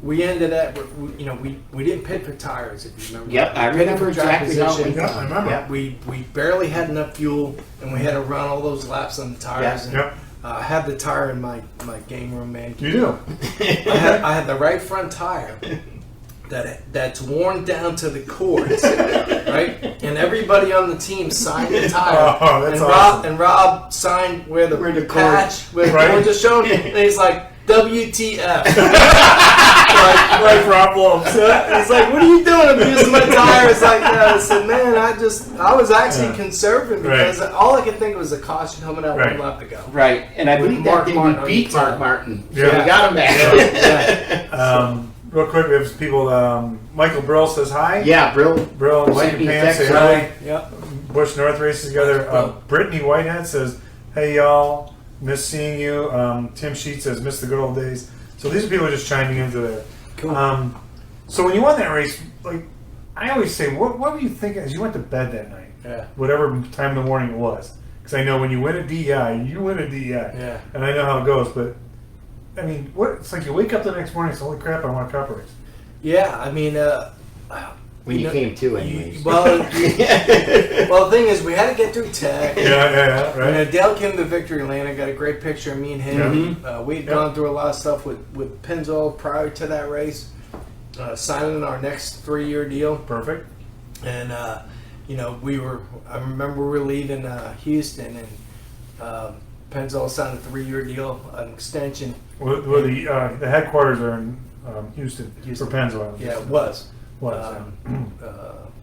we ended up, we didn't pit for tires, if you remember. Yep, I We pitted remember for track exactly how it position. went. Yeah, I remember. Yep. We barely had enough fuel, and we had to run all those laps on the tires. And, Yep. I had the tire in my game room, man. You do. I had the right front tire that's worn down to the cords, right? And everybody on the team signed the tire. Oh, that's and awesome. Rob signed where the patch, where the Right. cord just showed, and he's like, WTF. Like Rob Lopes. He's like, what are you doing? I'm using my tire. It's like, I said, man, I was actually conserving because all I could think was a caution coming out one lap to go. Right, and I With believe Mark that Martin we beat on the Mark Martin. Yeah. So we got him back. Yeah. Real quick, we have people. Michael Brill says hi. Yeah, Brill. Brill and White Sent me a Pants say text. hi. Yep. Bush North races together. Brill. Brittany Whitehead says, "Hey y'all, miss seeing you." Tim Sheet says, "Miss the good old days." So these are people just chiming into there. Cool. So when you won that race, like I always say, what were you thinking as you went to bed that night? Yeah. Whatever time in the morning it was, because I know when you win a DEI, you win a DEI. Yeah. And I know how it goes, but I mean, it's like you wake up the next morning and say, "Holy crap, I want a cup race." Yeah, I mean, When you came to, anyways. well, the thing is, we had to get through tech. Yeah, right. And Dale came to Victory Lane. I got a great picture of me and him. We'd gone through a lot of stuff with Pennzoil prior to that race, signing our next 3-year deal. Perfect. And I remember we were leaving Houston, and Pennzoil signed a 3-year deal, an extension. Well, the headquarters are in Houston for Pennzoil. Yeah, it was.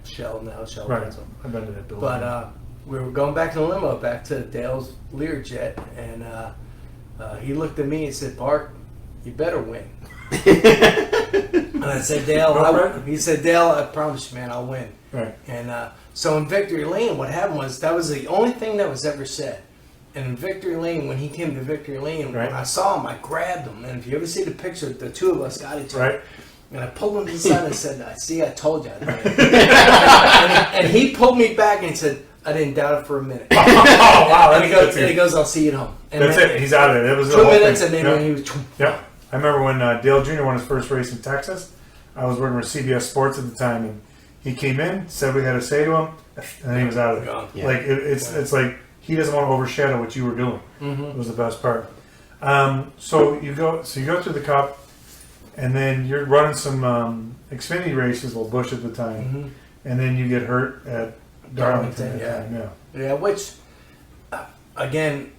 Shell now, Shell Right. Pennzoil. I've been to that building. But we were going back to the limo, back to Dale's Learjet, and he looked at me and said, "Bart, you better win." And I said, "Dale," he said, "Dale, I promise you, man, I'll win." Right. And so in Victory Lane, what happened was that was the only thing that was ever said. And in Victory Lane, when he came to Victory Lane, when I saw him, I grabbed him. And if you ever see the picture, the two of us got each other. Right. And I pulled him to the side and said, "See, I told you I'd win." and he pulled me back and he said, "I didn't doubt it for a minute." Oh wow! And he goes, "I'll see you at home." And That's then it. He's out of there. That was the 2 whole minutes, thing. and then he was. Yep. I remember when Dale Jr. won his first race in Texas. I was working with CBS Sports at the time, and he came in, said we had to say to him, and then he was out of there. Gone. Yeah. Like it's like he doesn't want to overshadow what you were doing. It was the best part. So you go through the Cup, and then you're running some Xfinity races, well Bush at the time, and then you get hurt at Darlington. At the time, Yeah, which, again,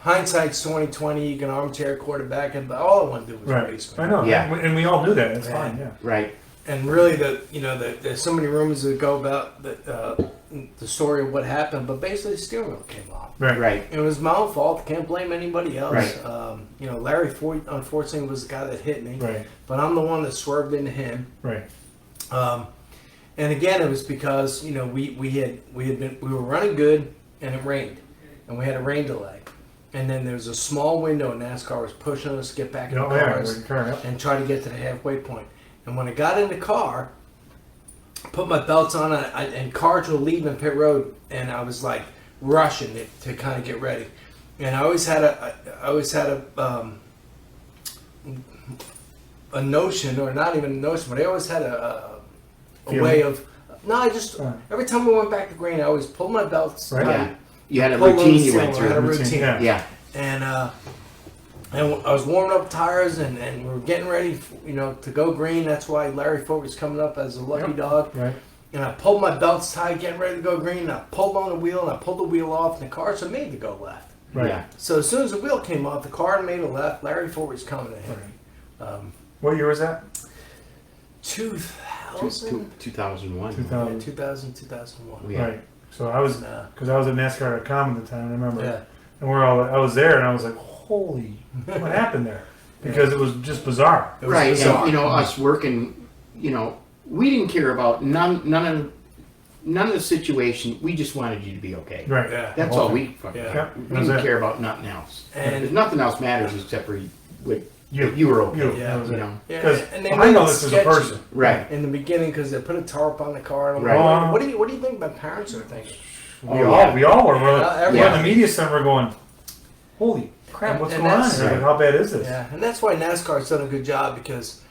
hindsight's 20/20. You can armchair quarterback it, but all I want to do was right. race. I know. Yeah. And we all knew that. It's Yeah. fine. Yeah. Right. And really, there's so many rumors that go about the story of what happened, but basically the steering wheel came off. Right. It was my own fault. Can't blame anybody else. Right. Larry Ford, unfortunately, was the guy that hit me. Right. But I'm the one that swerved into him. Right. And again, it was because we were running good, and it rained, and we had a rain delay, and then there was a small window, and NASCAR was pushing us to get back in the cars and try to get to the halfway point. And when I got in the car, put my belts on, and cars were leaving pit road, and I was like rushing it to kind of get ready. And I always had a notion, or not even a notion, but I always had a way of every time we went back to green, I always pulled my belts. Right. Yeah. You had a Pulled on routine the you went cylinder, I had a through. routine. Yeah. Yeah. And I was warming up tires, and we were getting ready, to go green. That's why Larry Ford was coming up as a lucky dog. Right. and I pulled my belts tight, getting ready to go green, and I pulled on the wheel, and I pulled the wheel off, and the car made to go left. Right. Yeah. So as soon as the wheel came off, the car made a left. Larry Ford was coming to hit me. What year was that? 2000? 2001. 2000. 2001. Yeah. Right. So I was, because I was at NASCAR.com at the time, I remember. Yeah. And I was there, and I was like, holy, what happened there? Because it was just bizarre. It was Right, bizarre. and us working, we didn't care about none of the situation. We just wanted you to be okay. Right. Yeah. That's all we fucking Yeah. care. Yep, We that's didn't it. care about nothing else. And- Because nothing else matters except for You. you were okay. You. Yeah. That was You it. know. Yeah, Because and they I made know it this as a sketchy person. Right. in the beginning because they put a tarp on the car. And I'm Right. like, what do you think my parents are thinking? We all were. We're Yeah, we're in the media center. We're going, holy crap, And- what's and going on? that's- here? Like, how bad is this? Yeah, and that's why NASCAR's done a good job because,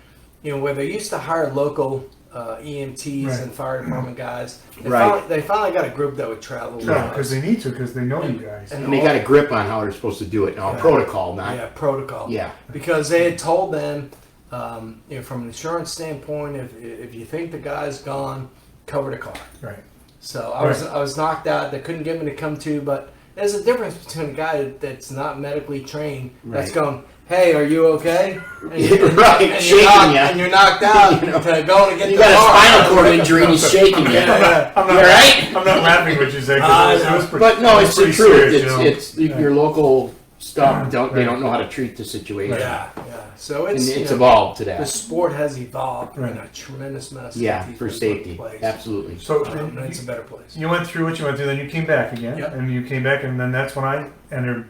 where they used to hire local EMTs Right. and fire department guys, Right. they finally got a group that would travel with Yeah, us. because they need to, because they know you guys. And And they got a grip on how they're supposed to do it. Now, Yeah. protocol, not. Yeah, protocol. Yeah. Because they had told them, from an insurance standpoint, if you think the guy's gone, cover the car. Right. So I was knocked out. They couldn't get me to come to, but there's a difference between a guy that's not medically trained that's Right. going, "Hey, are you okay?" And, Right, and shaking ya. and you're knocked out to go and get You the got a car. spinal cord injury and he's shaking you. Yeah. I'm You not, all right? I'm not laughing what you say. 'Cause it was pretty, But no, it was it's the pretty truth. serious, you know? It's your local stuff. They Right. don't know how to treat the situation. Yeah, yeah. So And it's it's evolved to The that. sport has evolved Right. in a tremendous amount of safety. Yeah, for has safety. put in place. Absolutely. So And it's a better place. you went through what you went through, then you came back again, Yep. and you came back, and then that's when I entered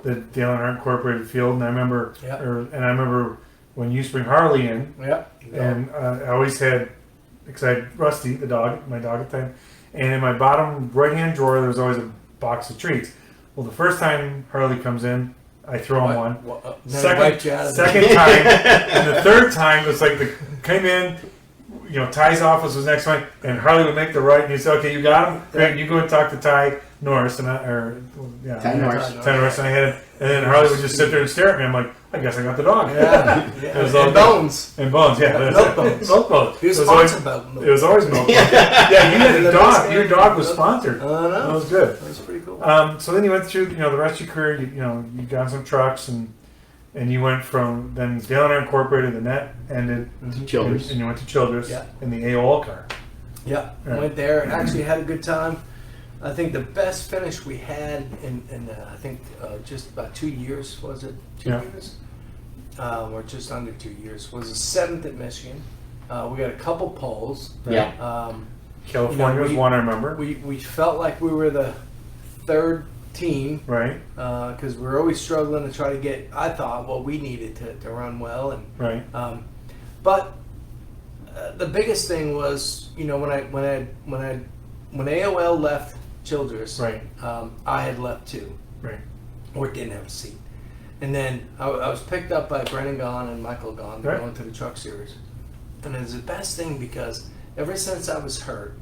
the Dale Earnhardt Incorporated field, and I remember, Yep. and I remember when you used to bring Harley in, Yep. and I always had, because I had Rusty, the dog, my dog at the time, and in my bottom right-hand drawer there was always a box of treats. Well, the first time Harley comes in, I throw him one. Second time, and the third time was like came in, Ty's office was next to mine, and Harley would make the right, and he'd say, "Okay, you got him. Great, you go and talk to Ty Norris, Ty Norris. Ty Norris, and I had him, and then Harley would just sit there and stare at me. I'm like, I guess I got the dog. Yeah. It was And all Bones. And Bones, yeah, that's Milk it. Bones. Milk Bones. He was It was always- sponsored by Milk It was always Milk Bones. Yeah, you had a dog. Your dog was sponsored. I know. That was good. That's pretty cool. So then you went through, the rest of your career. You got some trucks, and you went from then Dale Earnhardt Incorporated, and that ended. Childers. And you went to Childress Yeah. in the AOL car. Yeah, Right. went there and actually had a good time. I think the best finish we had in I think just about 2 years, was it? 2 Yeah. years? Or just under 2 years, was the 7th at Michigan. We got a couple poles. Yeah. California was one, I remember. We felt like we were the third team Right, because we were always struggling to try to get, I thought, what we needed to run well. And right, but the biggest thing was, when AOL left Childress, right, I had left too, right. or didn't have a seat. And then I was picked up by Brennan Gaughan and Michael Gaughan Right. going to the Truck Series. And it was the best thing because ever since I was hurt,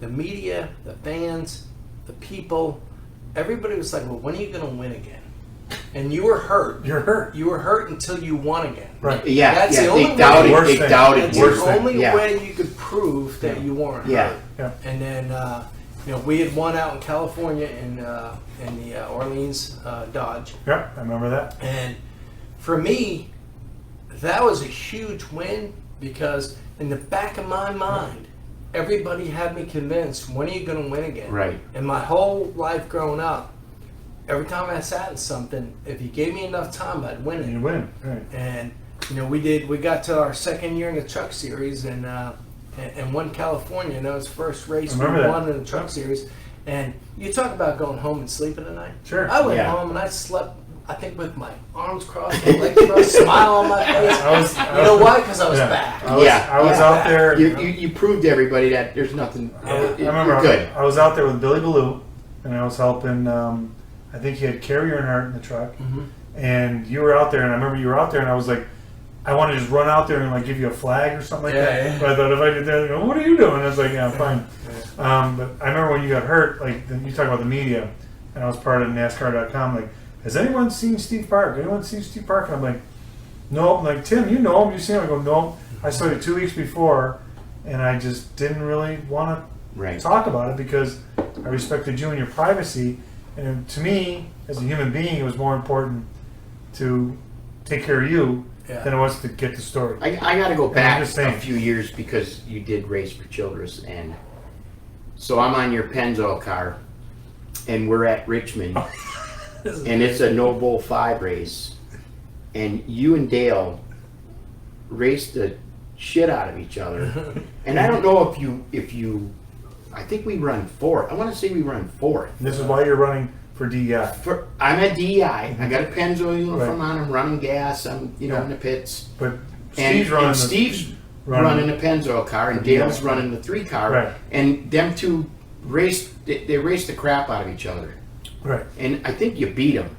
the media, the fans, the people, everybody was like, well, when are you going to win again? And you were hurt. You're hurt. You were hurt until you won again. Right. Yeah, That's yeah. the only They doubted. Worst They thing. doubted. That's Worst the thing. only Yeah. way you could prove that you weren't Yeah. hurt. Yeah. And then, we had won out in California in the Orleans Dodge. Yeah, I remember that. And for me, that was a huge win because in the back of my mind, everybody had me convinced, when are you going to win again? Right. And my whole life growing up, every time I sat in something, if you gave me enough time, I'd win it. You win. Right. And we got to our second year in the Truck Series and won California, and that was the first race I we remember that. won in the Truck Series. And you talk about going home and sleeping at night. Sure. I went Yeah. home and I slept, I think, with my arms crossed, my legs crossed, smile on my face. You know why? Because I was Yeah. back. I was, Yeah. I was Yeah. out there. You proved to everybody that there's nothing. I remember You're good. I was out there with Billy Ballou, and I was helping. I think he had Kerry Earnhardt in the truck, and you were out there. And I remember you were out there, and I was like, I want to just run out there and like give you a flag or something like that. Yeah. But I thought if I did that, they go, what are you doing? I was like, yeah, I'm fine. But I remember when you got hurt, like then you talk about the media, and I was part of NASCAR.com. Like, has anyone seen Steve Park? Anyone seen Steve Park? And I'm like, no. I'm like, Tim, you know him. You seen him? I go, no. I saw you 2 weeks before, and I just didn't really want to Right. talk about it because I respected you and your privacy. And to me, as a human being, it was more important to take care of you than it was to get the story. I got to go back just a saying. few years because you did race for Childress, and so I'm on your Pennzoil car, and we're at Richmond, and it's a No Bull 5 race, and you and Dale raced the shit out of each other, and I don't know if you, I think we run fourth. I want to say we run fourth. And this is why you're running for DEI. I'm at DEI. I got a Pennzoil uniform Right. on. I'm running gas. I'm in the pits. But And Steve's running. Steve's running a Pennzoil car, and Dale's running the 3 car. Right. And them two raced. They raced the crap out of each other. Right. And I think you beat them.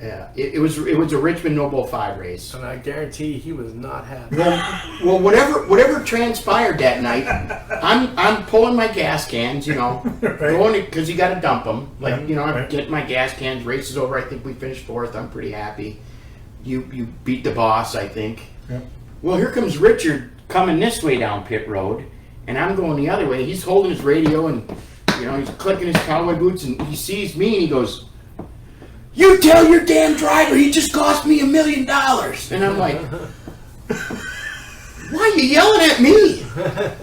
Yeah, it was a Richmond No Bull 5 race. And I guarantee he was not happy. Well, whatever transpired that night, I'm pulling my gas cans, going because you got to dump them. Like I'm getting my gas cans. Race is over. I think we finished fourth. I'm pretty happy. You beat the boss, I think. Yeah. Well, here comes Richard coming this way down pit road, and I'm going the other way. He's holding his radio and he's clicking his cowboy boots, and he sees me and he goes, "You tell your damn driver he just cost me $1 million." And I'm like, "Why are you yelling at me?"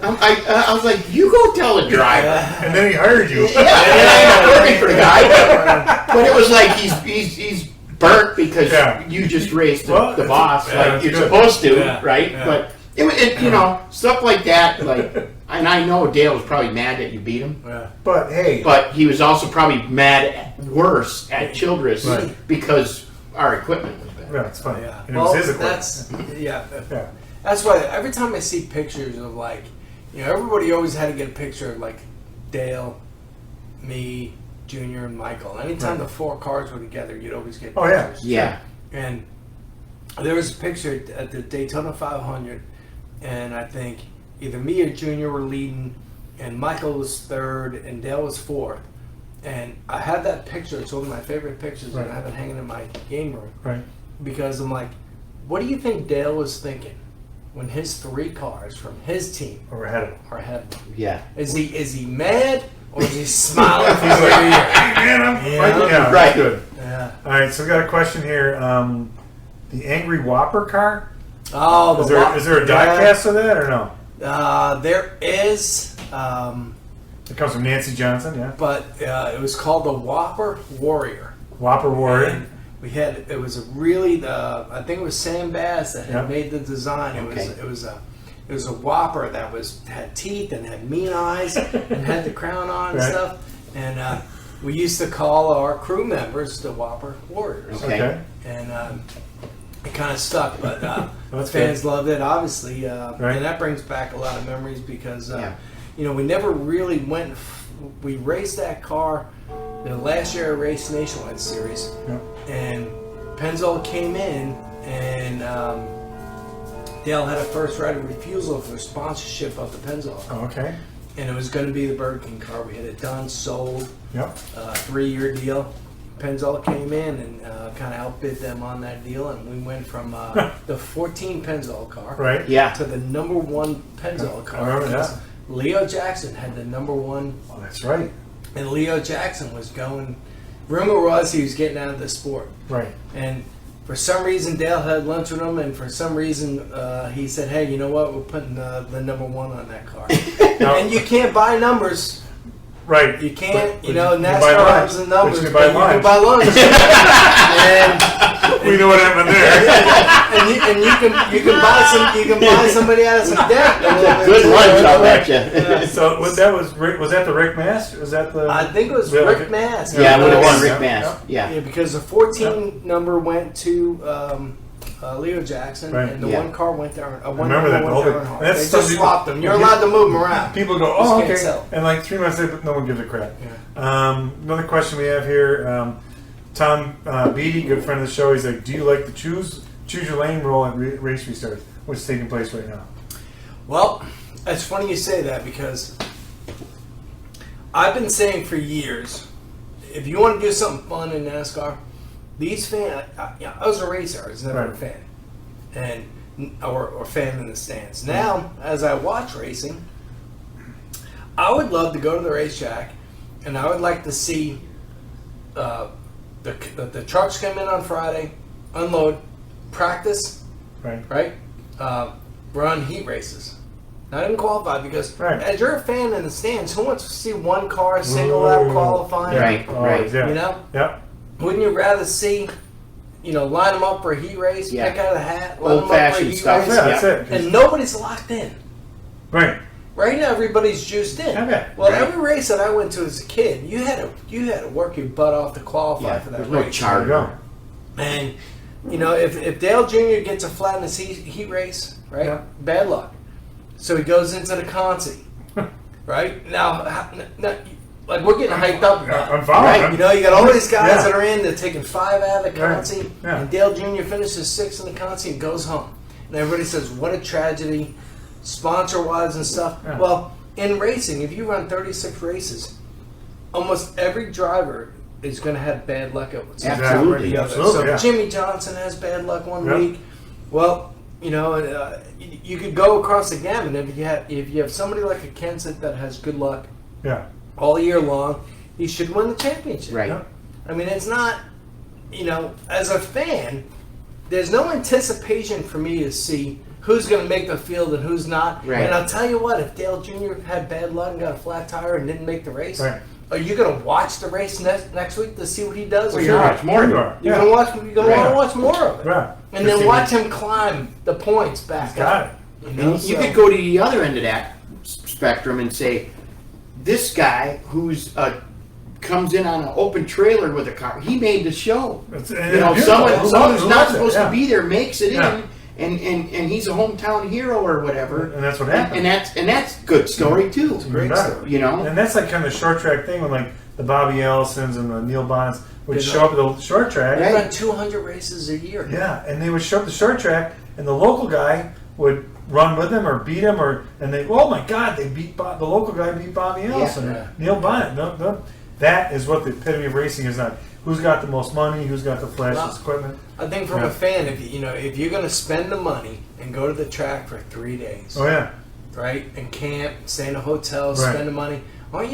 I was like, "You go tell the driver." And then he hired you. Yeah, and I ended up working for the guy, but it was like he's burnt because you just raced the boss like you're supposed to, right? Yeah. But it stuff like that, like. And I know Dale was probably mad that you beat him. Yeah. But hey. But he was also probably worse at Childress because our equipment was better. Yeah, it's fine. Yeah. And it was his equipment. That's That's why every time I see pictures of everybody always had to get a picture of Dale, me, Junior, and Michael. Anytime the 4 cars were together, you'd always get pictures. Yeah. And there was a picture at the Daytona 500, and I think either me or Junior were leading, and Michael was third, and Dale was fourth. And I have that picture. It's one of my favorite pictures, and I have it hanging in my game room. Right. Because I'm like, what do you think Dale was thinking when his 3 cars from his team Or ahead of him. are ahead of him? Yeah. Is he mad, or is he smiling from ear to ear? Man, I'm fighting. Yeah, Right. that's good. Yeah. All right, so we got a question here. The Angry Whopper car? Oh, Is there a die cast of that or no? There is. It comes from Nancy Johnson, yeah. But it was called the Whopper Warrior. Whopper Warrior. And we had it was a really I think it was Sam Bass that had made the design. It was a Whopper that had teeth and had mean eyes and had the crown on and stuff. And we used to call our crew members the Whopper Warriors. Okay. And it kind of stuck, but That's fans good. loved it, obviously. Right. And that brings back a lot of memories because we never really went. We raced that car the last year I raced Nationwide Series, and Pennzoil came in, and Dale had a first right of refusal for sponsorship of the Pennzoil, Oh, okay. and it was going to be the Burger King car. We had it done, sold, Yep. 3-year deal. Pennzoil came in and kind of outbid them on that deal, and we went from the 14 Pennzoil car Right. Yeah. to the number 1 Pennzoil car. I remember because that. Leo Jackson had the number 1, Oh, that's right. and Leo Jackson was going. Rumor was he was getting out of the sport, Right. and for some reason Dale had lunch with him, and for some reason he said, "Hey, you know what? We're putting the number 1 on that car." And you can't buy numbers. Right. You can't, But NASCAR has the numbers, but you but can buy you can buy lunch. and We know what happened there. you can buy somebody out of some debt. Good lunch, I'll bet you. So was that the Rick Mass? Was that the? I think it was Yeah, Rick okay. Mass. Yeah, it would have Yeah. been Rick Yeah. Mass. Yeah. Because the 14 number went to Leo Jackson, Right. and the Yeah. 1 car went there. remember that went whole there thing. Earnhardt. That's They just something- swapped them. You're allowed to move them around. People go, Just oh, can't okay. sell. And like 3 months later, no one gives a crap. Yeah. Another question we have here, Tom Beatty, good friend of the show. He's like, do you like the choose your lane rule at race restarts, which is taking place right now? Well, it's funny you say that because I've been saying for years, if you want to do something fun in NASCAR, these fans, I was a racer, I was never a Right. fan. And or fan in the stands. Now, as I watch racing, I would love to go to the racetrack, and I would like to see the trucks come in on Friday, unload, practice, right? Run heat races. Not even qualify, because as you're a fan in the stands, who wants to see one car single lap qualifying? Right. Yeah. You know? Yeah. Wouldn't you rather see, line them up for a heat race, pick out of the hat, line them up for a Old-fashioned heat stuff. race, Yeah, that's it. and nobody's locked in. Right. Right now, everybody's juiced in. Okay. Well, Right. every race that I went to as a kid, you had to work your butt off to qualify for that There's no race. There you charter. go. And if Dale Jr. gets a flat in his heat race, right? Yeah. Bad luck. So he goes into the consi, right? Now, like, we're getting hyped up about it. I'm following. You got all these guys Yeah. that are in, they're taking 5 out of the Right. consi, Yeah. and Dale Jr. finishes 6th in the consi and goes home. And everybody says, what a tragedy, sponsor-wise and stuff. Yeah. Well, in racing, if you run 36 races, almost every driver is going to have bad luck at some time or Absolutely. the other. Absolutely, So yeah. Jimmy Johnson has bad luck one Yeah. week. Well, you could go across the gamut. If you have somebody like a Kenseth that has good luck Yeah. all year long, he should win the championship. Right. Yeah. I mean, it's not, as a fan, there's no anticipation for me to see who's going to make the field and who's not. Right. And I'll tell you what, if Dale Jr. had bad luck and got a flat tire and didn't make the race, Right. are you going to watch the race next week to see what he does? Well, or you're not? much more. You are. You're Yeah. going to watch. You're going to Right. want to watch more of it, Right. and then watch him climb the points back He's got up. it. And you could go to the other end of that spectrum and say, this guy who's comes in on an open trailer with a car, he made the show. It's Someone beautiful. who's not supposed Yeah. to be there makes it Yeah. in, and he's a hometown hero or whatever. And that's what happened. And that's good story too. It's great story. stuff. And that's like kind of the short track thing when like the Bobby Ellisons and the Neil Bonds would They show up at the short track. They run 200 races a year. Yeah, and they would show up the short track, and the local guy would run with him or beat him, and they, oh my God, they beat the local guy beat Bobby Ellison, Yeah. Neil Bonnet. No, that is what the epitome of racing is on. Who's got the most money? Who's got the flashiest equipment? I think from Yeah. a fan, if you're going to spend the money and go to the track for 3 days, Oh yeah, right, and camp, stay in a hotel, Right. spend the money, don't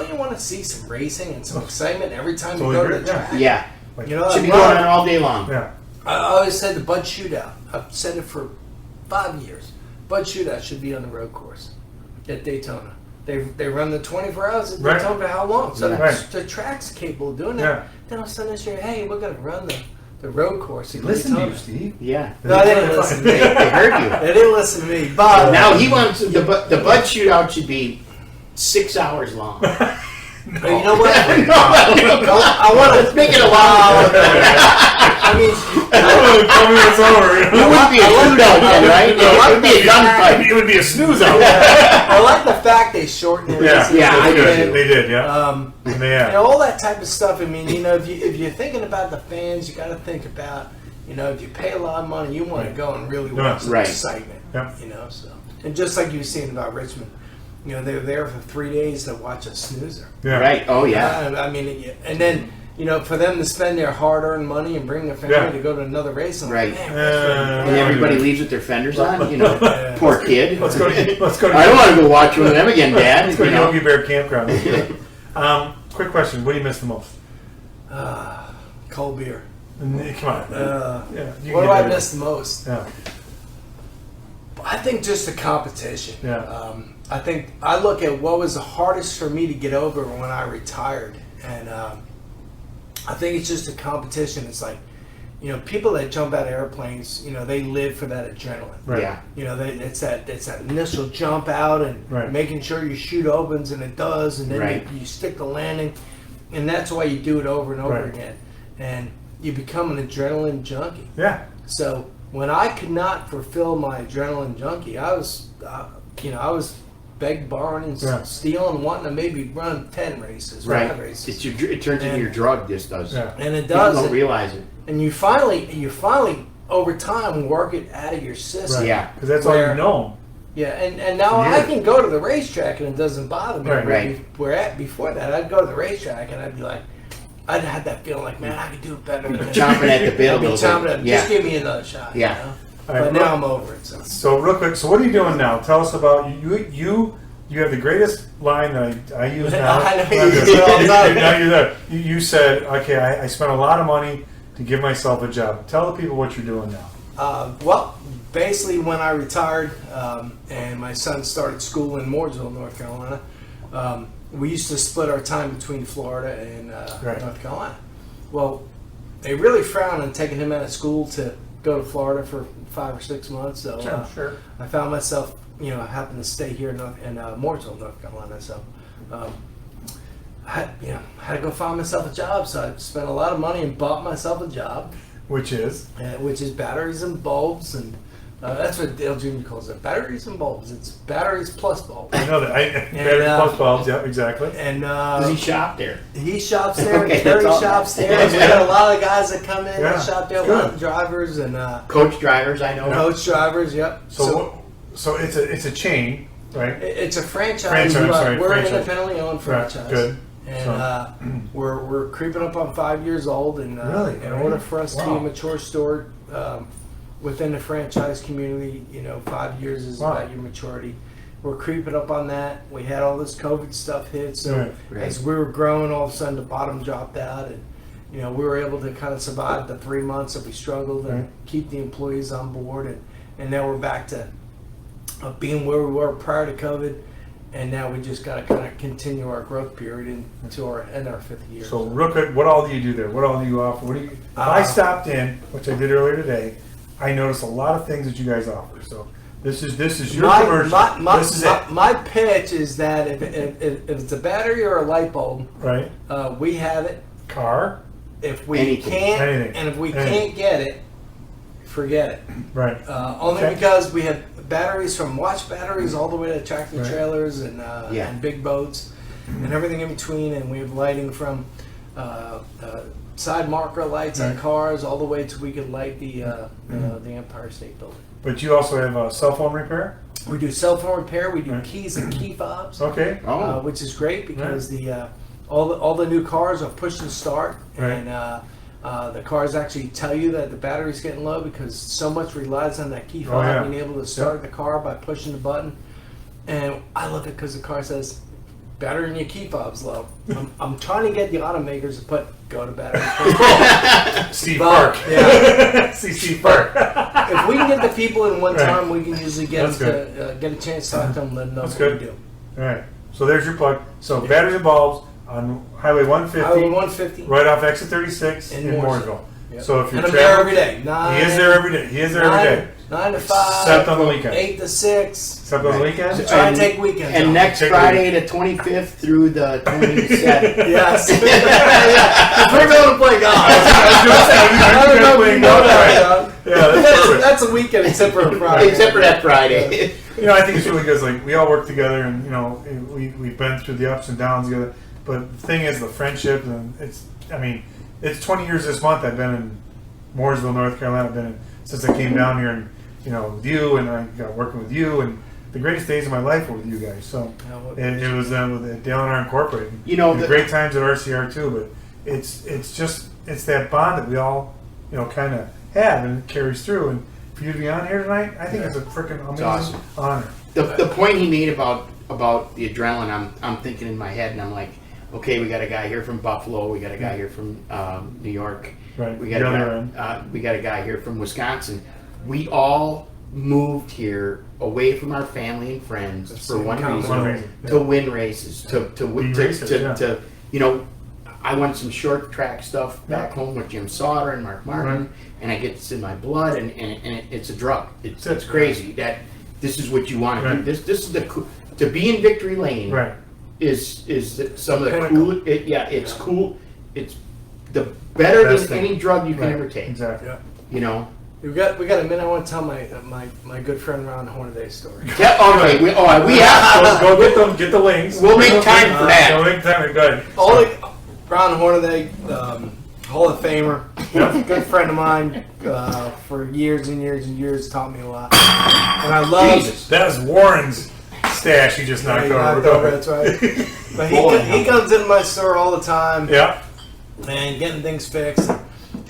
you want to see some racing and some excitement every time Totally you go to agree, the track? Yeah. Like, Should be going on all day long. yeah. I always said the Bud Shootout. I've said it for 5 years. Bud Shootout should be on the road course at Daytona. They run the 24 hours at Right. Daytona for how long? So Right. the track's capable of doing that. Yeah. Then all of a sudden this year, hey, we're going to run the road course at Listen to Daytona. you, Steve. Yeah. No, they didn't listen to me. They heard you. They didn't listen to me. Bob. Now he wants the Bud Shootout should be 6 hours long. But you know what? I want Let's to make it a long. I mean, Tell me it's over. It wouldn't be a shootout then, right? It would be a gunfight. It would be a snooze out. I like the fact they shortened it. Yeah, Yeah, I did. They did, yeah. You Yeah. know, all that type of stuff. I mean, if you're thinking about the fans, you got to think about, if you pay a lot of money, you want to go and really watch the Right. excitement. Yeah. So, and just like you were saying about Richmond, they were there for 3 days to watch a snoozer. Yeah. Right. Oh yeah. I mean, and then for them to spend their hard-earned money and bring their family Yeah. to go to another race, I'm Right. like, man, And everybody leaves with their fenders on. Poor kid. Let's go. Let's go. I don't want to go watch one of them again, Dad. Let's go to You know? Yogi Bear Campground. Quick question: what do you miss the most? cold beer. Come on. Yeah. you What can do I get miss the most? Yeah. I think just the competition. Yeah. I think I look at what was the hardest for me to get over when I retired, and I think it's just the competition. It's like, people that jump out of airplanes, they live for that adrenaline. Right. Yeah. It's that initial jump out and Right. making sure your chute opens and it does, and then Right. you stick the landing, and that's why you do it over and over Right. again, and you become an adrenaline junkie. Yeah. So when I could not fulfill my adrenaline junkie, I was beg, borrowing, and Yeah. stealing, wanting to maybe run 10 races, Right. 5 races, It turns into your drug. This does. Yeah. and it People does. don't And, realize it. and you finally over time work it out of your system. Right. Yeah. Because that's all Where- you know. Yeah, and now Yeah. I can go to the racetrack and it doesn't bother me. Right. Right. Before that, I'd go to the racetrack and I'd be like, I'd have that feeling like, man, I could do it better. Chomping at the bit a I'd be little chomping bit. at, Yeah. just give me another shot. Yeah. All right, But now I'm over it. So real quick, so what are you doing now? Tell us about you have the greatest line that I use now. I know you use it all the time. Now you're there. You said, okay, I spent a lot of money to give myself a job. Tell the people what you're doing now. Well, basically when I retired and my son started school in Mooresville, North Carolina, we used to split our time between Florida and North Carolina. Well, they really frowned on taking him out of school to go to Florida for 5 or 6 months. So Sure. I found myself, I happened to stay here in Mooresville, North Carolina. So I had to go find myself a job. So I spent a lot of money and bought myself a job. Which is Batteries and bulbs, and that's what Dale Jr. calls it, batteries and bulbs. It's batteries plus bulbs. I know that. Battery plus bulbs. Yep, exactly. And Does he shop there? he shops there. Okay, Terry that's all. shops there. We got a lot of guys that come in Yeah, and shop there. A good. lot of drivers and Coach drivers, I know. coach drivers. Yep. So it's a chain, right? It's a franchise. Franchise, but sorry, we're franchise. an independently owned franchise. Good. And we're creeping up on 5 years old, and Really? in order for us to be Wow. a mature store within the franchise community, 5 years is Wow. about your maturity. We're creeping up on that. We had all this COVID stuff hit, so Right. as we were growing, all of a sudden the bottom dropped out, and we were able to kind of survive the 3 months that we struggled and Right. keep the employees on board, and now we're back to being where we were prior to COVID. And now we just got to kind of continue our growth period into our 5th year. So real quick, what all do you do there? What all do you offer? What do you? If I stopped in, which I did earlier today, I noticed a lot of things that you guys offer. So this is your commercial. This is it, my pitch is that if it's a battery or a light bulb, right? we have it. Car, If we Anything. can't, Anything. and if we Anything. can't get it, forget it. right? Only Okay. because we have batteries from watch batteries all the way to tractor Right. trailers and Yeah. and big boats and everything in between. And we have lighting from side marker lights on Right. cars all the way to we could light the Empire State Building. But you also have cell phone repair. We do cell phone repair. We do Right. keys and key fobs, Okay. Oh, which is great because all the new cars are push and start, Right. and the cars actually tell you that the battery's getting low because so much relies on that key fob yeah. being able to start the car by pushing the button. And I love it because the car says battery in your key fob's low. I'm trying to get the automakers to put go to battery. Steve But, Park. yeah. Steve Park. If we can get the people in one Right. time, we can usually get That's them to get a chance to talk to them, let them know That's what good. we do. All right. So there's your plug. So batteries and bulbs on Highway 150, Highway 150 right off exit 36 in in Mooresville. Mooresville. Yep. So if you're and I'm there traveling, every day. he is there every day. He is there every day. 9 to 5. Except on the weekend. 8 to 6. Except on the weekends. So- Try and And- take weekends And off. next Take Friday, the 25th through the 27th. Yes. Yeah. We're going to play golf. I was gonna say, You know that, yeah, that's perfect. that's a weekend except for a Friday. Except for that Friday. I think it's really good. It's like we all work together, and we've been through the ups and downs together. But the thing is, the friendship, and it's 20 years this month. I've been in Mooresville, North Carolina. I've been in since I came down here, and with you, and I got working with you, and the greatest days of my life were with you guys. So it was with Dale and I Incorporated. The great times at RCR too. But it's that bond that we all kind of have, and it carries through. And for you to be on here tonight, I think it's a freaking amazing awesome. honor. The point he made about the adrenaline, I'm thinking in my head, and I'm like, okay, we got a guy here from Buffalo, we got a guy here from New York, Right. we got a guy here from Wisconsin. We all moved here away from our family and friends for one reason: to win races, to I won some short track stuff back home with Jim Sauter and Mark Martin, and I get this in my blood, and it's a drug. It's crazy that this is what you want to do. This is to be in victory lane. Right. Is some of the cool. It's cool. It's the better Best than thing. any drug you can ever take. Exactly. Yeah. We got a minute. I want to tell my good friend Ron Hornaday story. Okay, we have. Go get the links. We'll make time for that. Go make time. Good. Ron Hornaday, Hall of Famer, good friend of mine for years and years and years, taught me a lot. And I love Jesus. That was Warren's stash. He just knocked over. That's right. But he comes into my store all the time. Yeah. And getting things fixed.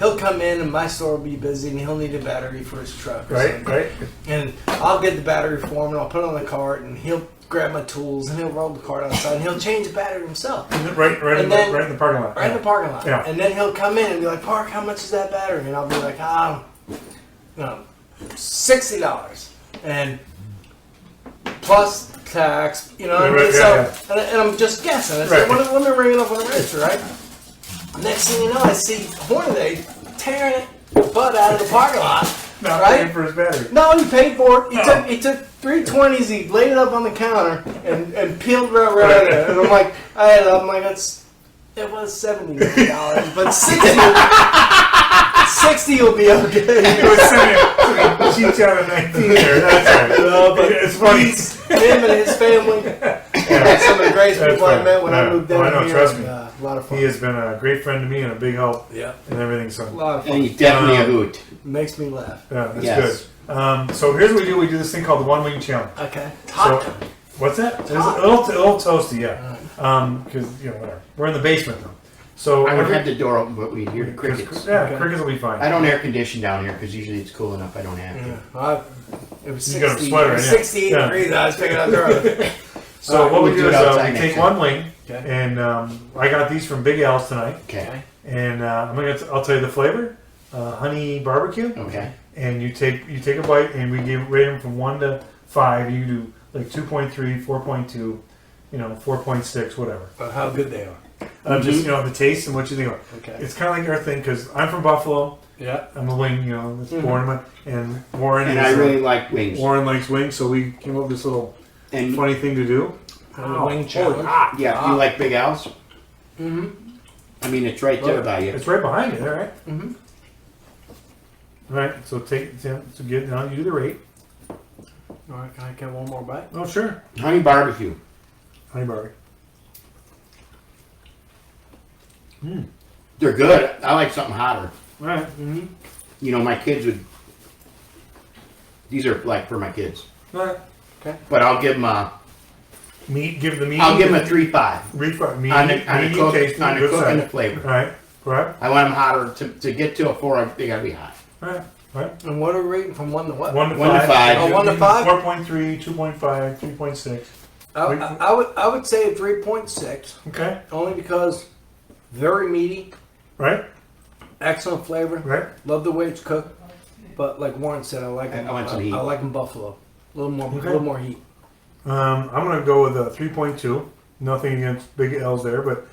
he'll come in and my store will be busy and he'll need a battery for his truck. Or Right, something. right. And I'll get the battery for him and I'll put it on the cart and he'll grab my tools and he'll roll the cart outside and he'll change the battery himself. Right in the parking lot. Right in the parking lot. Yeah. And then he'll come in and be like, Park, how much is that battery? And I'll be like, $60. And plus tax, you know. Right, And I'm just guessing. I said, Right. let me ring it up on the register, right? Next thing you know, I see Hornaday tearing it butt out of the parking lot. Not right? paying for his battery. No, he paid for it. He took 320s, he laid it up on the counter and peeled right out of there. And I'm like, it was $70, but 60 will be okay. He was sending cheats out of 19 there. That's right. No, but it's funny. Him and his family. Some of the greatest people I met when I moved down I know, here. trust me. A lot of fun. He has been a great friend to me and a big help Yeah. and everything. So A lot of fun. And he's definitely a hoot. Makes me laugh. yeah, that's Yes. good. So here's what we do. We do this thing called the one wing challenge. Okay. So, what's that? It's a little toasty, yeah. Because whatever. We're in the basement though. So I would have the door open, but we'd hear the crickets. crickets. Yeah, Okay. crickets will be fine. I don't air condition down here because usually it's cool enough. I don't have to. It was You got a 60, sweater, it was yeah. 68 Yeah. degrees. I was picking up the road. So Alright, what we we'll do do is it outside we next take time. one wing, Okay. and I got these from Big Al's tonight, Okay. and I'll tell you the flavor, honey barbecue, Okay. and you take a bite, and we rate them from 1 to 5. You do like 2.3, 4.2, 4.6, whatever. How good they are. Just the taste and what you think of it. Okay. It's kind of like our thing because I'm from Buffalo. Yeah. I'm a wing, that's born in my, and Warren And is, I really like wings. Warren likes wings, so we came up with this little And funny thing to do. Wing challenge. yeah, you like Big Al's? Mm-hmm. I mean, it's right there by you. It's right behind you there, right? Mm-hmm. All right, so get now. You do the rate. All right. Can I get one more bite? Oh, sure. Honey barbecue. Honey barbecue. They're good. I like something hotter. All right. Mm-hmm. My kids would. These are like for my kids, All right. but I'll give them a. Meat. Give the meat. I'll give them a 3-5 refried meat. on the cook, tasting, on the good cook and the side. flavor. All right. Right. I want them hotter to get to a 4. They gotta be hot. All right. Right. And what are we rating from 1 to what? 1 to 5. 1 to 5. Oh, 1 to 5? 4.3, 2.5, 3.6. I would say 3.6, Okay. only because very meaty, Right. excellent flavor. Right. Love the way it's cooked, but like Warren said, I like I them. want some heat. I like them buffalo. A little Okay. little more heat. I'm gonna go with a 3.2. Nothing against Big L's there, but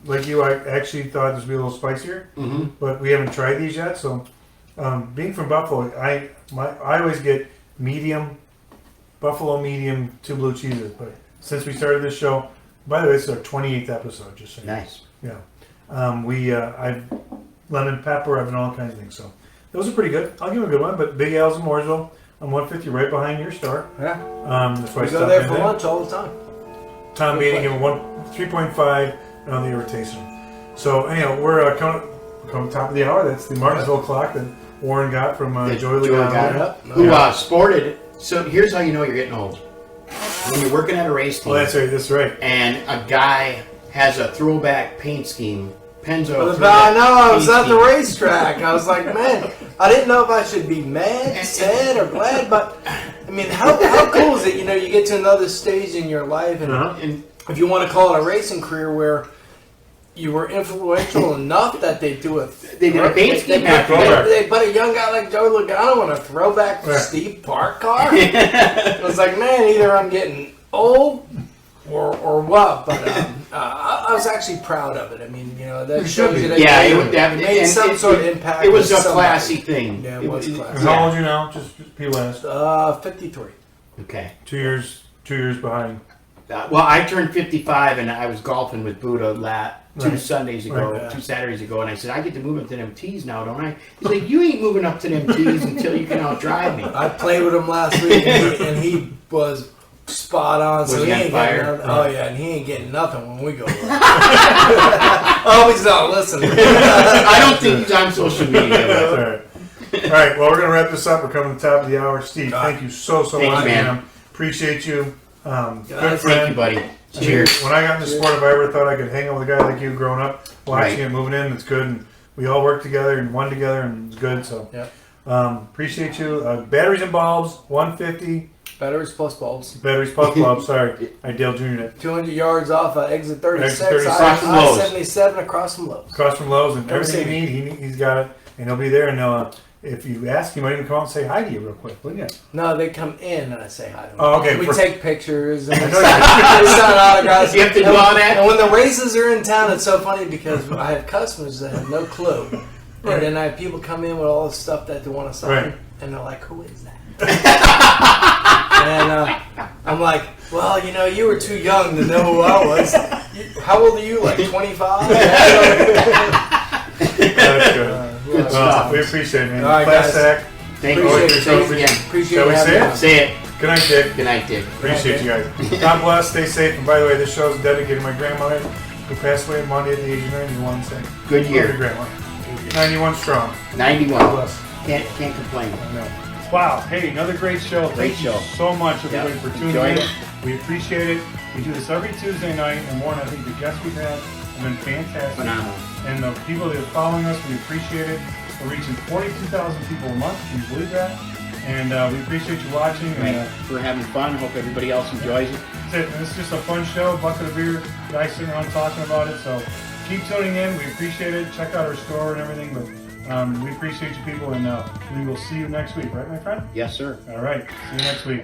like you, I actually thought this would be a little spicier. Mm-hmm. But we haven't tried these yet. So, being from Buffalo, I always get medium, Buffalo medium, 2 blue cheeses. But since we started this show, by the way, this is our 28th episode. Just so you know. Nice. Yeah. I've lemon pepper. I've done all kinds of things. So those are pretty good. I'll give them a good one. But Big Al's in Mooresville. I'm 150 right behind your store. Yeah. That's why I We go stopped there in for lunch all the time. Tom Beatty gave him 3.5 on the irritation. So anyhow, we're coming top of the hour. That's the Martinsville clock that Warren got from Joey got Logano. it. Who sported. So here's how you know you're getting old. When you're working at a race team Oh, that's right. That's right. and a guy has a throwback paint scheme, Penzo. I know, I was paint at the scheme. racetrack. I was like, man, I didn't know if I should be mad, sad, or glad, but I mean, how cool is it? You get to another stage in your life, and, And if you want to call it a racing career where you were influential enough that they do a they did a paint scheme after throwback. that. they put a young guy like Joey Logano on a throwback Right. Steve Park car. It was like, man, either I'm getting old or what, but I was actually proud of it. I mean, that shows you that Yeah, you it would definitely made some sort of impact. It was a with somebody. classy thing. Yeah, it was classy. And how old are you now? Just people ask. 53. Okay. 2 years. 2 years behind. Well, I turned 55 and I was golfing with Buddha two Right. Sundays ago, Right. 2 Saturdays ago, and I said, I get to move up to them tees now, don't I? He's like, you ain't moving up to them tees until you can outdrive me. I played with him last week, and he was spot on. Was So he on ain't fire? getting nothing. Oh yeah, and he ain't getting nothing when we go. Oh, he's not listening. I don't think he's on social media. All right. All right. Well, we're gonna wrap this up. We're coming to the top of the hour. Steve, thank you so Thank much, you, man. man. Appreciate you. Good Thank friend. you, buddy. Cheers. When I got in the sport, if I ever thought I could hang out with a guy like you growing up, watching Right. it, moving in, it's good. And we all worked together and won together, and it was good. So appreciate you. Batteries and bulbs, 150. Batteries plus bulbs. Batteries plus bulbs. Sorry, I Dale Jr. 200 yards off exit 36. Exit 36. I-77 across from Lowe's. Across from Lowe's, and Never everything seen you need, he's got it, and he'll be there. And if you ask, he might even come out and say hi to you real quick, wouldn't you? No, they come in and I say hi to them. Oh, okay. We take pictures and we know sign autographs. You have to do all that? And when the races are in town, it's so funny because I have customers that have no clue. Right. And then I have people come in with all this stuff that they want to sign. Right. And they're like, who is that? And I'm like, well, you were too young to know who I was. How old are you? Like 25? That's good. We appreciate it, man. All right, Class guys. act. Thank you. Appreciate it. Thanks again. Appreciate Shall we having say me it? on. Say it. Good night, Dick. Good night, Dick. Appreciate you guys. God bless. Stay safe. And by the way, this show is dedicated to my grandmother, who passed away Monday at the age of 91. So Good year. love your grandma. 91 strong. 91. God bless. Can't complain. I know. Wow. Hey, another great show. Great Thank show. you so much, everybody, Yep. for tuning Enjoyed in. it. We appreciate it. We do this every Tuesday night. And Warren, I think the guests we've had have been fantastic. Phenomenal. And the people that are following us, we appreciate it. We're reaching 42,000 people a month. Can you believe that? And we appreciate you watching. And, We're having fun. Hope everybody else enjoys it. that's it. And it's just a fun show. Bucket of beer. Guys sitting around talking about it. So keep tuning in. We appreciate it. Check out our store and everything. But we appreciate you people. And we will see you next week. Right, my friend? Yes, sir. All right. See you next week.